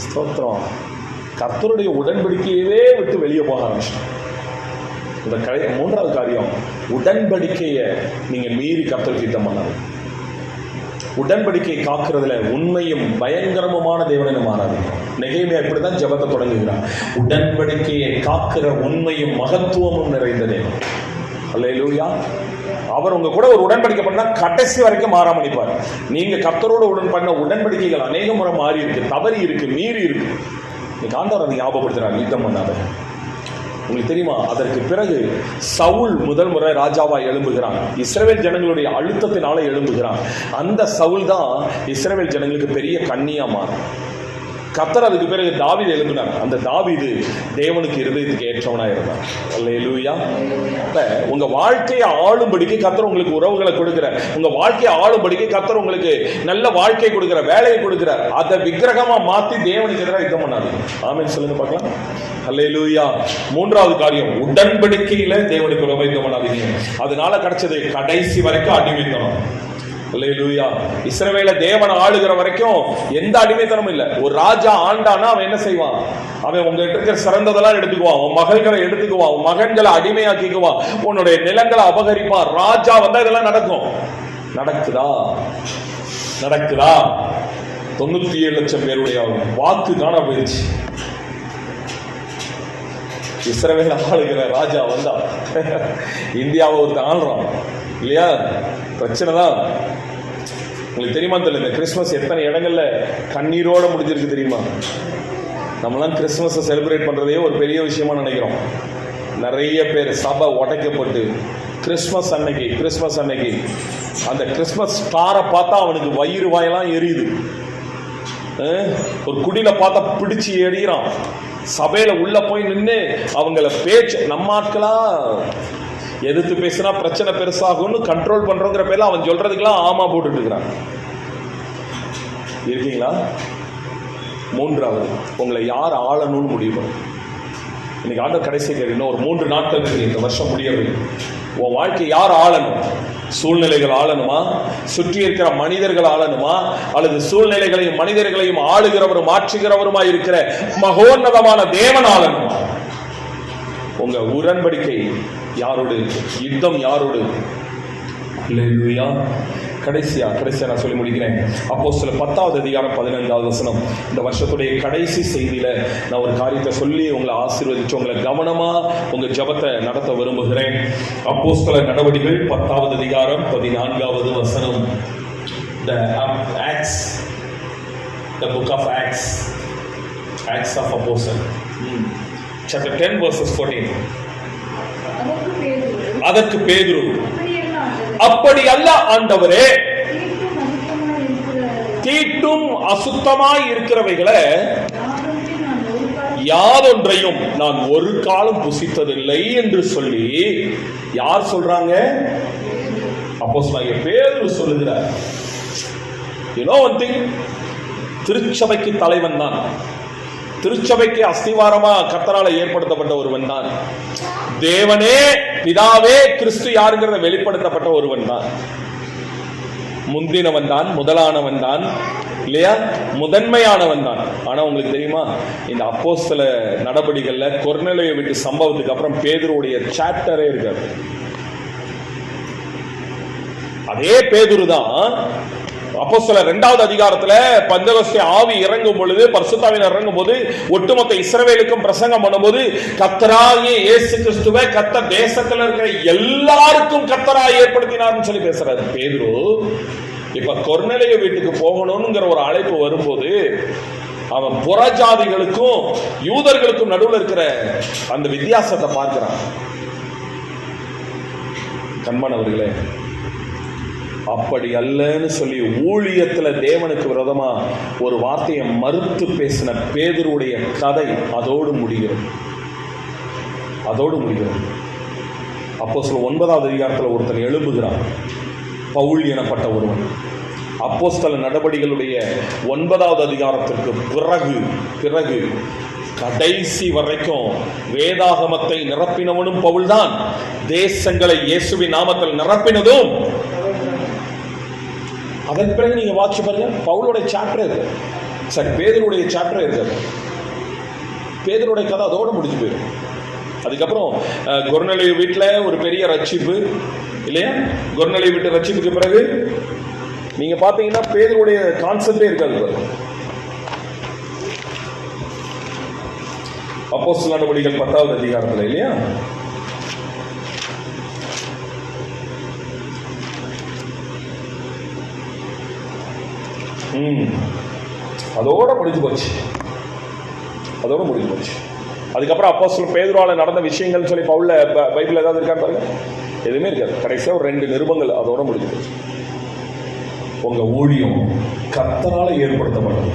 ஸ்தோத்திரம், கர்த்தருடைய உடன்படிக்கையவே விட்டு வெளியே போக ஆரம்பிச்சோம். இந்த மூன்றாவது காரியம், உடன்படிக்கையை நீங்க மீறி கர்த்தருக்கு யுத்தம் பண்ணாது. உடன்படிக்கை காக்கிறதுல உண்மையும் பயங்கரமான தேவனை மாறாதீங்க. நெகேமியா இப்படிதான் ஜெபத்தை தொடங்குகிறார். உடன்படிக்கையை காக்கிற உண்மையும் மகத்துவமும் நிறைந்த தேவன். அல்லேலூயா. அவர் உங்க கூட ஒரு உடன்படிக்கை பண்ணா கடைசி வரைக்கும் மாறாம நிற்பார். நீங்க கர்த்தரோட பண்ண உடன்படிக்கைகள் அநேக முறை மாறி இருக்கு, தவறி இருக்கு, மீறி இருக்கு. நீங்க ஆண்டவர் அதை ஞாபகப்படுத்துறாரு, யுத்தம் பண்ணாத. உங்களுக்கு தெரியுமா, அதற்கு பிறகு சவுல் முதல் முறை ராஜாவா எழும்புகிறான். இஸ்ரவேல் ஜனங்களுடைய அழுத்தத்தினால எழும்புகிறான். அந்த சவுல் தான் இஸ்ரவேல் ஜனங்களுக்கு பெரிய கண்ணியா மாறும். கர்த்தர் அதுக்கு பிறகு தாவீது எழுப்பினார். அந்த தாவீது தேவனுக்கு இருதயத்துக்கு ஏற்றவனா இருந்தார். அல்லேலூயா. உங்க வாழ்க்கையை ஆளும்படிக்கு கர்த்தர் உங்களுக்கு உறவுகளை கொடுக்கிறார். உங்க வாழ்க்கையை ஆளும்படிக்கு கர்த்தர் உங்களுக்கு நல்ல வாழ்க்கை கொடுக்கிறார், வேலையை கொடுக்கிறார். அதை விக்கிரகமா மாத்தி தேவனுக்கு எதிராக யுத்தம் பண்ணாதீங்க. ஆமென் சொல்லுங்க பார்க்கலாம். அல்லேலூயா. மூன்றாவது காரியம், உடன்படிக்கையில தேவனுக்கு ரொம்ப யுத்தம் பண்ணாதீங்க. அதனால கிடைச்சது கடைசி வரைக்கும் அடிமைத்தனம். அல்லேலூயா. இஸ்ரவேல தேவன் ஆளுகிற வரைக்கும் எந்த அடிமைத்தனமும் இல்லை. ஒரு ராஜா ஆண்டானா அவன் என்ன செய்வான்? அவன் உங்ககிட்ட இருக்கிற சிறந்ததெல்லாம் எடுத்துக்குவான், உன் மகள்களை எடுத்துக்குவான், உன் மகன்களை அடிமையாக்கிக்குவான், உன்னுடைய நிலங்களை அபகரிப்பான். ராஜா வந்தா இதெல்லாம் நடக்கும். நடக்குதா? நடக்குதா? 97 லட்சம் பேருடைய வாக்கு காண போயிடுச்சு. இஸ்ரவேல ஆளுகிற ராஜா வந்தா இந்தியாவை ஒருத்தன் ஆள்றான் இல்லையா? பிரச்சனை தான். உங்களுக்கு தெரியுமா தெரியல, இந்த கிறிஸ்துமஸ் எத்தனை இடங்கள்ல கண்ணீரோட முடிஞ்சிருக்கு தெரியுமா? நம்மளாம் கிறிஸ்துமஸை செலிப்ரேட் பண்றதே ஒரு பெரிய விஷயமா நினைக்கிறோம். நிறைய பேர் சபை உடைக்கப்பட்டு கிறிஸ்துமஸ் அன்னைக்கு அந்த கிறிஸ்துமஸ் ஸ்டாரை பார்த்தா அவனுக்கு வயிறு வாயெல்லாம் எரியுது. ஒரு குடியில பார்த்தா பிடிச்சு எறிகிறான். சபையில உள்ள போய் நின்று அவங்கள பேச்சு, நம்ம ஆட்களா எதிர்த்து பேசினா பிரச்சனை பெருசாகும்னு கண்ட்ரோல் பண்றோங்கிற பேர்ல அவன் சொல்றதுக்கெல்லாம் ஆமா போட்டுட்டு இருக்கிறான். இருக்கீங்களா? மூன்றாவது, உங்களை யார் ஆளணும்னு முடிவு பண்ணும். இன்னைக்கு ஆண்டவர் கடைசி கேள்வி, இன்னும் ஒரு 3 நாட்கள் இருக்கு, இந்த வருஷம் முடியவில்லை. உன் வாழ்க்கை யார் ஆளணும்? சூழ்நிலைகள் ஆளணுமா? சுற்றி இருக்கிற மனிதர்கள் ஆளணுமா? அல்லது சூழ்நிலைகளையும் மனிதர்களையும் ஆளுகிறவரும் மாற்றுகிறவருமா இருக்கிற மகோன்னதமான தேவன் ஆளணுமா? உங்க உடன்படிக்கை யாரோடு? யுத்தம் யாரோடு? அல்லேலூயா. கடைசியா நான் சொல்லி முடிக்கிறேன். அப்போஸ்தலர் 10வது அதிகாரம் 15வது வசனம். இந்த வருஷத்துடைய கடைசி செய்தியில நான் ஒரு காரியத்தை சொல்லி உங்களை ஆசீர்வதிச்சு உங்களை கவனமா உங்க ஜெபத்தை நடத்த விரும்புகிறேன். அப்போஸ்தலர் நடவடிக்கைகள் 10வது அதிகாரம் 14வது வசனம். The Acts, the book of Acts of Apostles, chapter 10 verses 14. அதற்கு பேதுரு, அப்படி அல்ல ஆண்டவரே, தீட்டும் அசுத்தமாய் இருக்கிறவைகளை யாதொன்றையும் நான் ஒரு காலம் புசித்ததில்லை என்று சொல்லி, யார் சொல்றாங்க? அப்போஸ்தலனாகிய பேதுரு சொல்லுகிறார். You know one thing, திருச்சபைக்கு தலைவன் தான், திருச்சபைக்கு அஸ்திவாரமா கர்த்தரால ஏற்படுத்தப்பட்ட ஒருவன் தான். தேவனே பிதாவே கிறிஸ்து யாருங்கிறத வெளிப்படுத்தப்பட்ட ஒருவன் தான். முந்தினவன் தான், முதலானவன் தான் இல்லையா? முதன்மையானவன் தான். ஆனா உங்களுக்கு தெரியுமா, இந்த அப்போஸ்தல நடபடிகள்ல கொர்நேலியை விட்டு சம்பவத்துக்கு அப்புறம் பேதுருவுடைய சாப்டரே இருக்காது. அதே பேதுரு தான் அப்போஸ்தலர் 2வது அதிகாரத்துல பந்தேகொஸ்தே ஆவி இறங்கும் பொழுது, பரிசுத்தாவினர் இறங்கும் போது, ஒட்டுமொத்த இஸ்ரவேலுக்கும் பிரசங்கம் பண்ணும்போது, கர்த்தராகிய இயேசு கிறிஸ்துவை கர்த்தர் தேசத்தில் இருக்கிற எல்லாருக்கும் கர்த்தராய் ஏற்படுத்தினார்னு சொல்லி பேசுறாரு பேதுரு. இப்ப கொர்நேலியை வீட்டுக்கு போகணும்ங்கிற ஒரு அழைப்பு வரும்போது, அவன் புறஜாதிகளுக்கும் யூதர்களுக்கும் நடுவில் இருக்கிற அந்த வித்தியாசத்தை பார்க்கிறான். கண்மானவர்களே, அப்படி அல்லன்னு சொல்லி ஊழியத்துல தேவனுக்கு விரோதமா ஒரு வார்த்தையை மறுத்து பேசின பேதுருடைய கதை அதோடு முடிகிறது. அப்போஸ்தலர் 9வது அதிகாரத்தில் ஒருத்தன் எழும்புகிறான், பவுல் எனப்பட்ட ஒருவன். அப்போஸ்தலர் நடபடிகளுடைய 9வது அதிகாரத்திற்கு பிறகு கடைசி வரைக்கும் வேதாகமத்தை நிரப்பினவனும் பவுல் தான், தேசங்களை இயேசுவின் நாமத்தில் நிரப்பினதும். அதற்கு பிறகு நீங்க வாட்சி பாருங்க, பவுலுடைய சாப்டர் இருக்கு, சரி பேதுருடைய சாப்டர் இருக்கு. பேதுருடைய கதை அதோட முடிஞ்சு போயிடும். அதுக்கப்புறம் கொர்நேலியு வீட்டில் ஒரு பெரிய ரட்சிப்பு இல்லையா? கொர்நேலியு வீட்டு ரட்சிப்புக்கு பிறகு நீங்க பாத்தீங்கன்னா பேதுருடைய கான்செப்டே இருக்காது. அப்போஸ்தலர் நடபடிகள் 10வது அதிகாரத்தில் இல்லையா? அதோட முடிஞ்சு போச்சு. அதுக்கப்புறம் அப்போஸ்தலர் பேதுருவால நடந்த விஷயங்கள் சொல்லி பவுல்ல பைபிள் ஏதாவது இருக்கான்னு பாருங்க, எதுவுமே இருக்காது. கடைசியா ஒரு 2 நிருபங்கள் அதோட முடிஞ்சு போச்சு. உங்க ஊழியம் கர்த்தரால ஏற்படுத்தப்பட்டது,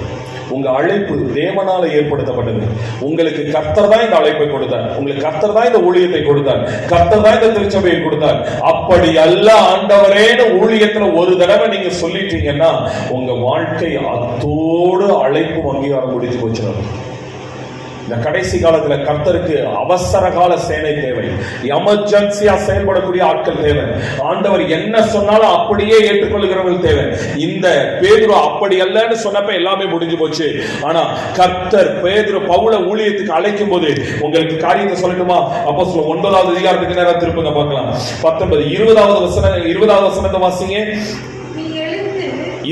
உங்க அழைப்பு தேவனால ஏற்படுத்தப்பட்டது. உங்களுக்கு கர்த்தர் தான் இந்த அழைப்பை கொடுத்தார், உங்களுக்கு கர்த்தர் தான் இந்த ஊழியத்தை கொடுத்தார், கர்த்தர் தான் இந்த திருச்சபையை கொடுத்தார். அப்படி அல்ல ஆண்டவரேன்னு ஊழியத்துல ஒரு தடவை நீங்க சொல்லிட்டீங்கன்னா உங்க வாழ்க்கை அத்தோடு அழைப்பு அங்கீகாரம் முடிஞ்சு போச்சு. இந்த கடைசி காலத்துல கர்த்தருக்கு அவசர கால சேனை தேவை, எமர்ஜென்சியா செயல்படக்கூடிய ஆட்கள் தேவை. ஆண்டவர் என்ன சொன்னாலும் அப்படியே ஏற்றுக்கொள்கிறவர்கள் தேவை. இந்த பேதுரு அப்படி அல்லன்னு சொன்னப்ப எல்லாமே முடிஞ்சு போச்சு. ஆனா கர்த்தர் பேதுரு பவுல ஊழியத்துக்கு அழைக்கும் போது உங்களுக்கு காரியத்தை சொல்லட்டுமா? அப்போஸ்தலர் 9வது அதிகாரத்துக்கு நேரா திருப்புங்க பார்க்கலாம். 19 20வது வசனத்தை வாசிங்க.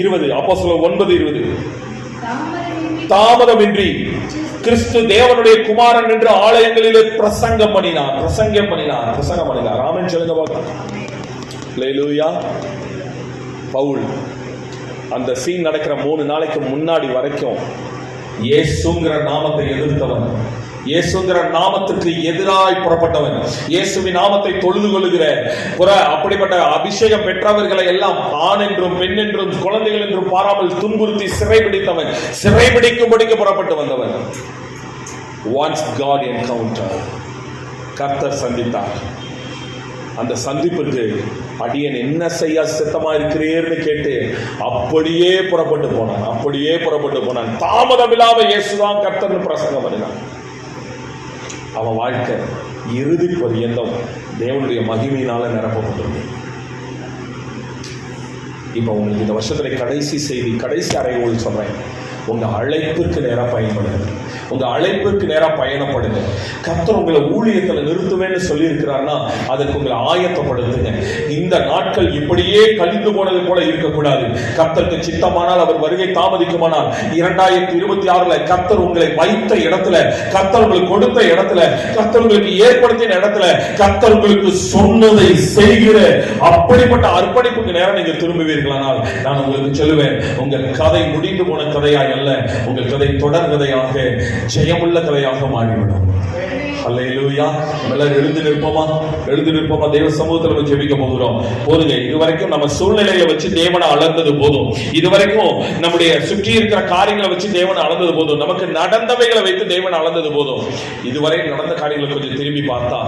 20 அப்போஸ்தலர் 9:20 தாமதமின்றி கிறிஸ்து தேவனுடைய குமாரன் என்று ஆலயங்களிலே பிரசங்கம் பண்ணினார். ஆமென் சொல்லுங்க பார்க்கலாம். ஹல்லேலூயா. பவுல் அந்த சீன் நடக்கிற 3 நாளைக்கு முன்னாடி வரைக்கும் இயேசுங்கிற நாமத்தை எதிர்த்தவன், இயேசுங்கிற நாமத்துக்கு எதிராய் புறப்பட்டவன், இயேசுவின் நாமத்தை தொழுது கொள்ளுகிற அப்படிப்பட்ட அபிஷேகம் பெற்றவர்களை எல்லாம் ஆண் என்றும் பெண் என்றும் குழந்தைகள் என்றும் பாராமல் துன்புறுத்தி சிறைபிடித்தவன், சிறைபிடிக்கும்படிக்கு புறப்பட்டு வந்தவன். Once God encounter, கர்த்தர் சந்தித்தார். அந்த சந்திப்புக்கு அடியன் என்ன செய்ய சித்தமா இருக்கிறீர்னு கேட்டு அப்படியே புறப்பட்டு போனான். தாமதம் இல்லாம இயேசுதான் கர்த்தர்னு பிரசங்கம் பண்ணினான். அவன் வாழ்க்கை இறுதி பரியந்தம் தேவனுடைய மகிமையினால நிரப்பப்பட்டது. இப்ப உங்களுக்கு இந்த வருஷத்துல கடைசி செய்தி, கடைசி அறைகோல் சொல்றேன். உங்க அழைப்புக்கு நேரா பயன்படுங்க, உங்க அழைப்புக்கு நேரா பயணப்படுங்க. கர்த்தர் உங்களை ஊழியத்துல நிறுத்துவேன்னு சொல்லி இருக்கிறார்னா அதற்கு உங்களை ஆயத்தப்படுத்துங்க. இந்த நாட்கள் இப்படியே கழிந்து போனது போல இருக்கக்கூடாது. கர்த்தருக்கு சித்தமானால், அவர் வருகை தாமதிக்குமானால் 2026 கர்த்தர் உங்களை வைத்த இடத்துல, கர்த்தர் உங்களுக்கு கொடுத்த இடத்துல, கர்த்தர் உங்களுக்கு ஏற்படுத்தின இடத்துல, கர்த்தர் உங்களுக்கு சொன்னதை செய்கிற அப்படிப்பட்ட அர்ப்பணிப்புக்கு நேரம் நீங்க திரும்புவீர்களானால் நான் உங்களுக்கு சொல்லுவேன், உங்க கதை முடிந்து போன கதையாய் அல்ல, உங்கள் கதை தொடர் கதையாக, ஜெயமுள்ள கதையாக மாறிவிடும். அல்லேலூயா. எல்லாரும் எழுந்து நிற்போமா? தேவ சமூகத்துல நம்ம ஜெபிக்க போகிறோம். போதுங்க, இதுவரைக்கும் நம்ம சூழ்நிலையை வச்சு தேவனை அளந்தது போதும். இதுவரைக்கும் நம்முடைய சுற்றி இருக்கிற காரியங்களை வச்சு தேவனை அளந்தது போதும். நமக்கு நடந்தவைகளை வைத்து தேவனை அளந்தது போதும். இதுவரை நடந்த காரியங்களை கொஞ்சம் திரும்பி பார்த்தா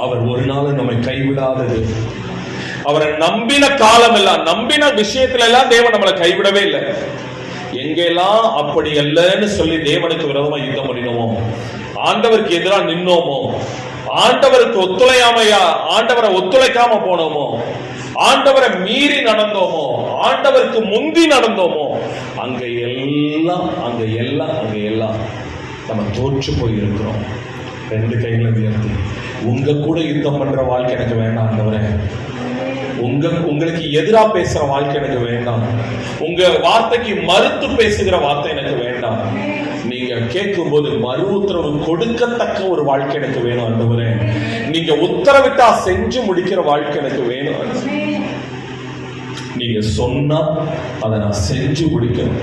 அவர் ஒரு நாள் நம்மை கைவிடாதது. அவரை நம்பின காலம் எல்லாம், நம்பின விஷயத்துல எல்லாம் தேவன் நம்மளை கைவிடவே இல்லை. எங்கெல்லாம் அப்படி அல்லன்னு சொல்லி தேவனுக்கு விரோதமா யுத்தம் பண்ணினோமோ, ஆண்டவருக்கு எதிராக நின்னோமோ, ஆண்டவருக்கு ஆண்டவரை ஒத்துழைக்காம போனோமோ, ஆண்டவரை மீறி நடந்தோமோ, ஆண்டவருக்கு முந்தி நடந்தோமோ, அங்க எல்லாம் நம்ம தோற்று போயிருக்கிறோம். 2 கைகளை உயர்த்தி, உங்க கூட யுத்தம் பண்ற வாழ்க்கை எனக்கு வேண்டாம் ஆண்டவரே. உங்களுக்கு எதிரா பேசுற வாழ்க்கை எனக்கு வேண்டாம். உங்க வார்த்தைக்கு மறுத்து பேசுகிற வார்த்தை எனக்கு வேண்டாம். நீங்க கேட்கும் போது மறு உத்தரவு கொடுக்கத்தக்க ஒரு வாழ்க்கை எனக்கு வேணும் ஆண்டவரே. நீங்க உத்தரவிட்டா செஞ்சு முடிக்கிற வாழ்க்கை எனக்கு வேணும். நீங்க சொன்னா அதை நான் செஞ்சு முடிக்கணும்.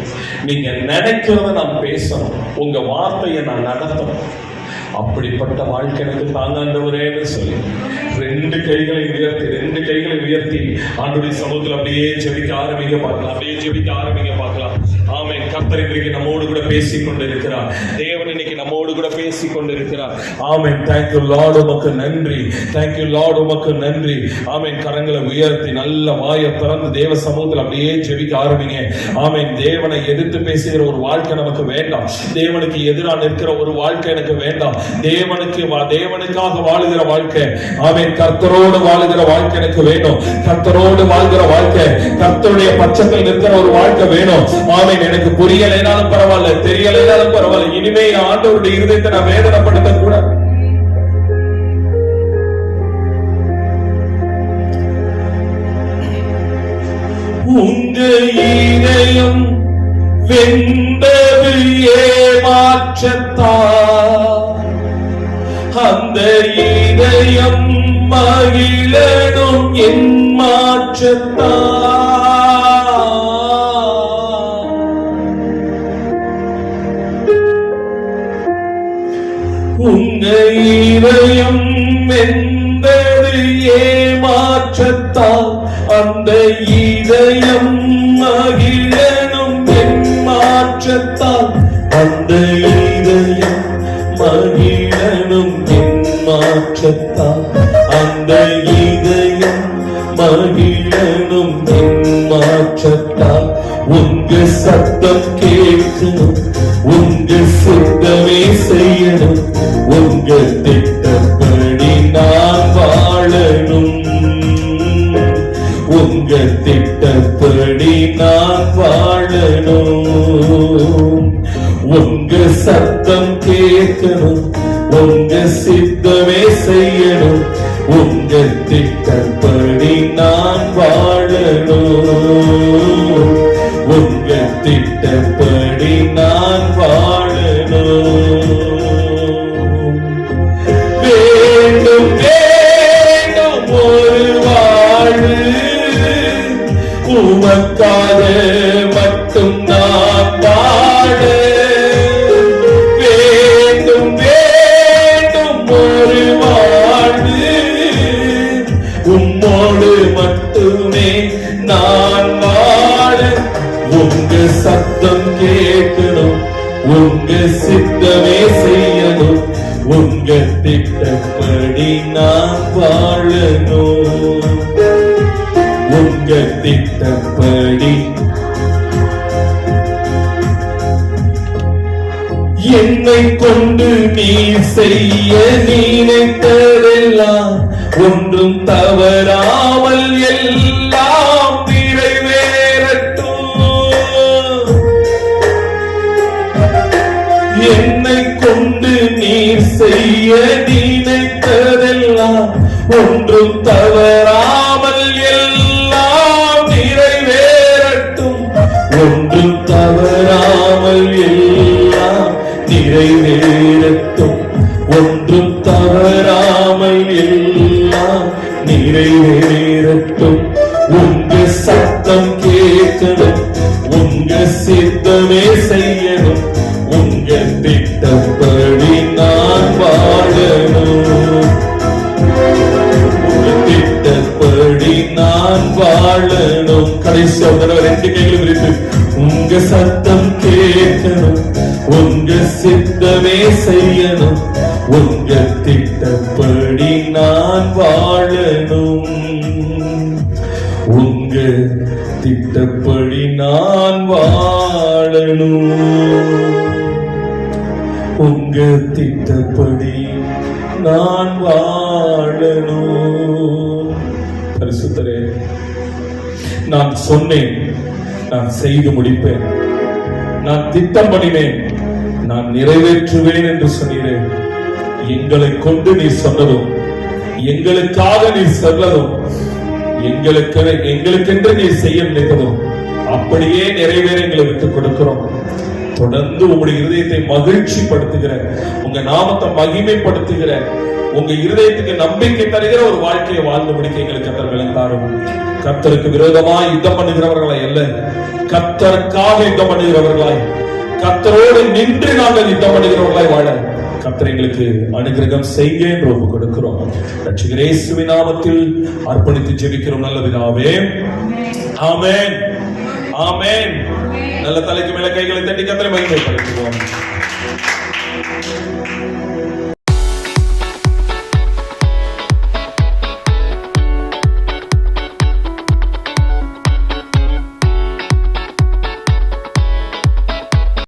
நீங்க நினைக்கிறத நான் பேசணும். உங்க வார்த்தையை நான் நடத்தணும். அப்படிப்பட்ட வாழ்க்கை எனக்கு தாங்க ஆண்டவரேன்னு சொல்லி ரெண்டு கைகளை உயர்த்தி ஆண்டவருடைய சமூகத்தில் அப்படியே ஜெபிக்க ஆரம்பிக்க பார்க்கலாம். ஆமென். கர்த்தர் இன்றைக்கு நம்மோடு கூட பேசிக் கொண்டிருக்கிறார். தேவன் இன்னைக்கு நம்மோடு கூட பேசிக் கொண்டிருக்கிறார். ஆமென். Thank you Lord, உமக்கு நன்றி. Thank you Lord, உமக்கு நன்றி. ஆமென். கரங்களை உயர்த்தி நல்ல வாயை திறந்து தேவ சமூகத்தில் அப்படியே ஜெபிக்க ஆரம்பிங்க. ஆமென். தேவனை எதிர்த்து பேசுகிற ஒரு வாழ்க்கை நமக்கு வேண்டாம். தேவனுக்கு எதிராக நிற்கிற ஒரு வாழ்க்கை எனக்கு வேண்டாம். தேவனுக்காக வாழுகிற வாழ்க்கை, ஆமென், கர்த்தரோடு வாழுகிற வாழ்க்கை எனக்கு வேணும். கர்த்தரோடு வாழ்கிற வாழ்க்கை, கர்த்தருடைய பட்சத்தில் நிற்கிற ஒரு வாழ்க்கை வேணும். ஆமென். எனக்கு புரியலைனாலும் பரவாயில்ல, தெரியலைனாலும் பரவாயில்ல, இனிமே ஆண்டவருடைய இருதயத்தை நான் வேதனைப்படுத்த கூட உங்க இதயம் வெந்தது ஏமாற்றத்தா, அந்த இதயம் மகிழனும் என் மாற்றத்தா. உங்க இதயம் வெந்தது ஏமாற்றத்தால், அந்த இதயம் மகிழனும் என் மாற்றத்தால், அந்த இதயம் மகிழனும் என் மாற்றத்தால், அந்த இதயம் மகிழனும் என் மாற்றத்தால். உங்க சத்தம் கேட்கணும், உங்க சித்தமே செய்யணும், உங்க திட்டப்படி நான் வாழணும், உங்க திட்டப்படி நான் வாழணும். உங்க சத்தம் கேட்கணும், உங்க சித்தமே செய்யணும், உங்க திட்டப்படி நான் வாழணும், உங்க திட்டப்படி நான் வாழணும். வேண்டும் வேண்டும் ஒரு வாழ்வு, உமக்காக மட்டும் நான் வாழ. வேண்டும் வேண்டும் ஒரு வாழ்வு, உம்மோடு மட்டுமே நான் வாழ. உங்க சத்தம் கேட்கணும், உங்க சித்தமே செய்யணும், உங்க திட்டப்படி நான் வாழணும், உங்க திட்டப்படி. என்னை கொண்டு நீ செய்ய நினைத்ததெல்லாம் ஒன்றும் தவறாமல் எல்லாம் நிறைவேறட்டும். என்னை கொண்டு நீ செய்ய நினைத்ததெல்லாம் ஒன்றும் தவறாமல் எல்லாம் நிறைவேறட்டும், ஒன்றும் தவறாமல் எல்லாம் நிறைவேறட்டும், ஒன்றும் தவறாமல் எல்லாம் நிறைவேறட்டும். உங்க சத்தம் கேட்கணும், உங்க சித்தமே செய்யணும், உங்க திட்டப்படி நான் வாழணும், உங்க திட்டப்படி நான் வாழணும். கடைசி தடவை ரெண்டு கைகளும் விரித்து, உங்க சத்தம் கேட்கணும், உங்க சித்தமே செய்யணும், உங்க திட்டப்படி நான் வாழணும், உங்க திட்டப்படி நான் வாழணும், உங்க திட்டப்படி நான் வாழணும். பரிசுத்தரே, நான் சொன்னேன், நான் செய்து முடிப்பேன், நான் திட்டம் பண்ணினேன், நான் நிறைவேற்றுவேன் என்று சொன்னீரேன். எங்களை கொண்டு நீ சொன்னதும், எங்களுக்காக நீ சொன்னதும், எங்களுக்கென்று நீ செய்ய நினைத்ததும் அப்படியே நிறைவேற எங்களை விட்டுக் கொடுக்கிறோம். தொடர்ந்து உங்களுடைய இருதயத்தை மகிழ்ச்சி படுத்துகிற, உங்க நாமத்தை மகிமைப்படுத்துகிற, உங்க இருதயத்துக்கு நம்பிக்கை தருகிற ஒரு வாழ்க்கையை வாழ்ந்து முடிக்க எங்களுக்கு கர்த்தர் விளந்தாரும். கர்த்தருக்கு விரோதமாய் யுத்தம் பண்ணுகிறவர்களாய் அல்ல, கர்த்தருக்காக யுத்தம் பண்ணுகிறவர்களாய், கர்த்தரோடு நின்று நாங்கள் யுத்தம் பண்ணுகிறவர்களாய் வாழ கர்த்தர் எங்களுக்கு அனுகிரகம் செய்ய என்று ஒப்புக் கொடுக்கிறோம். ரட்சகர் இயேசுவின் நாமத்தில் அர்ப்பணித்து ஜெபிக்கிறோம் நல்ல பிதாவே. ஆமென், ஆமென். நல்ல தலைக்கு மேல கைகளை தட்டி கர்த்தரை மகிமைப்படுத்துவோம்.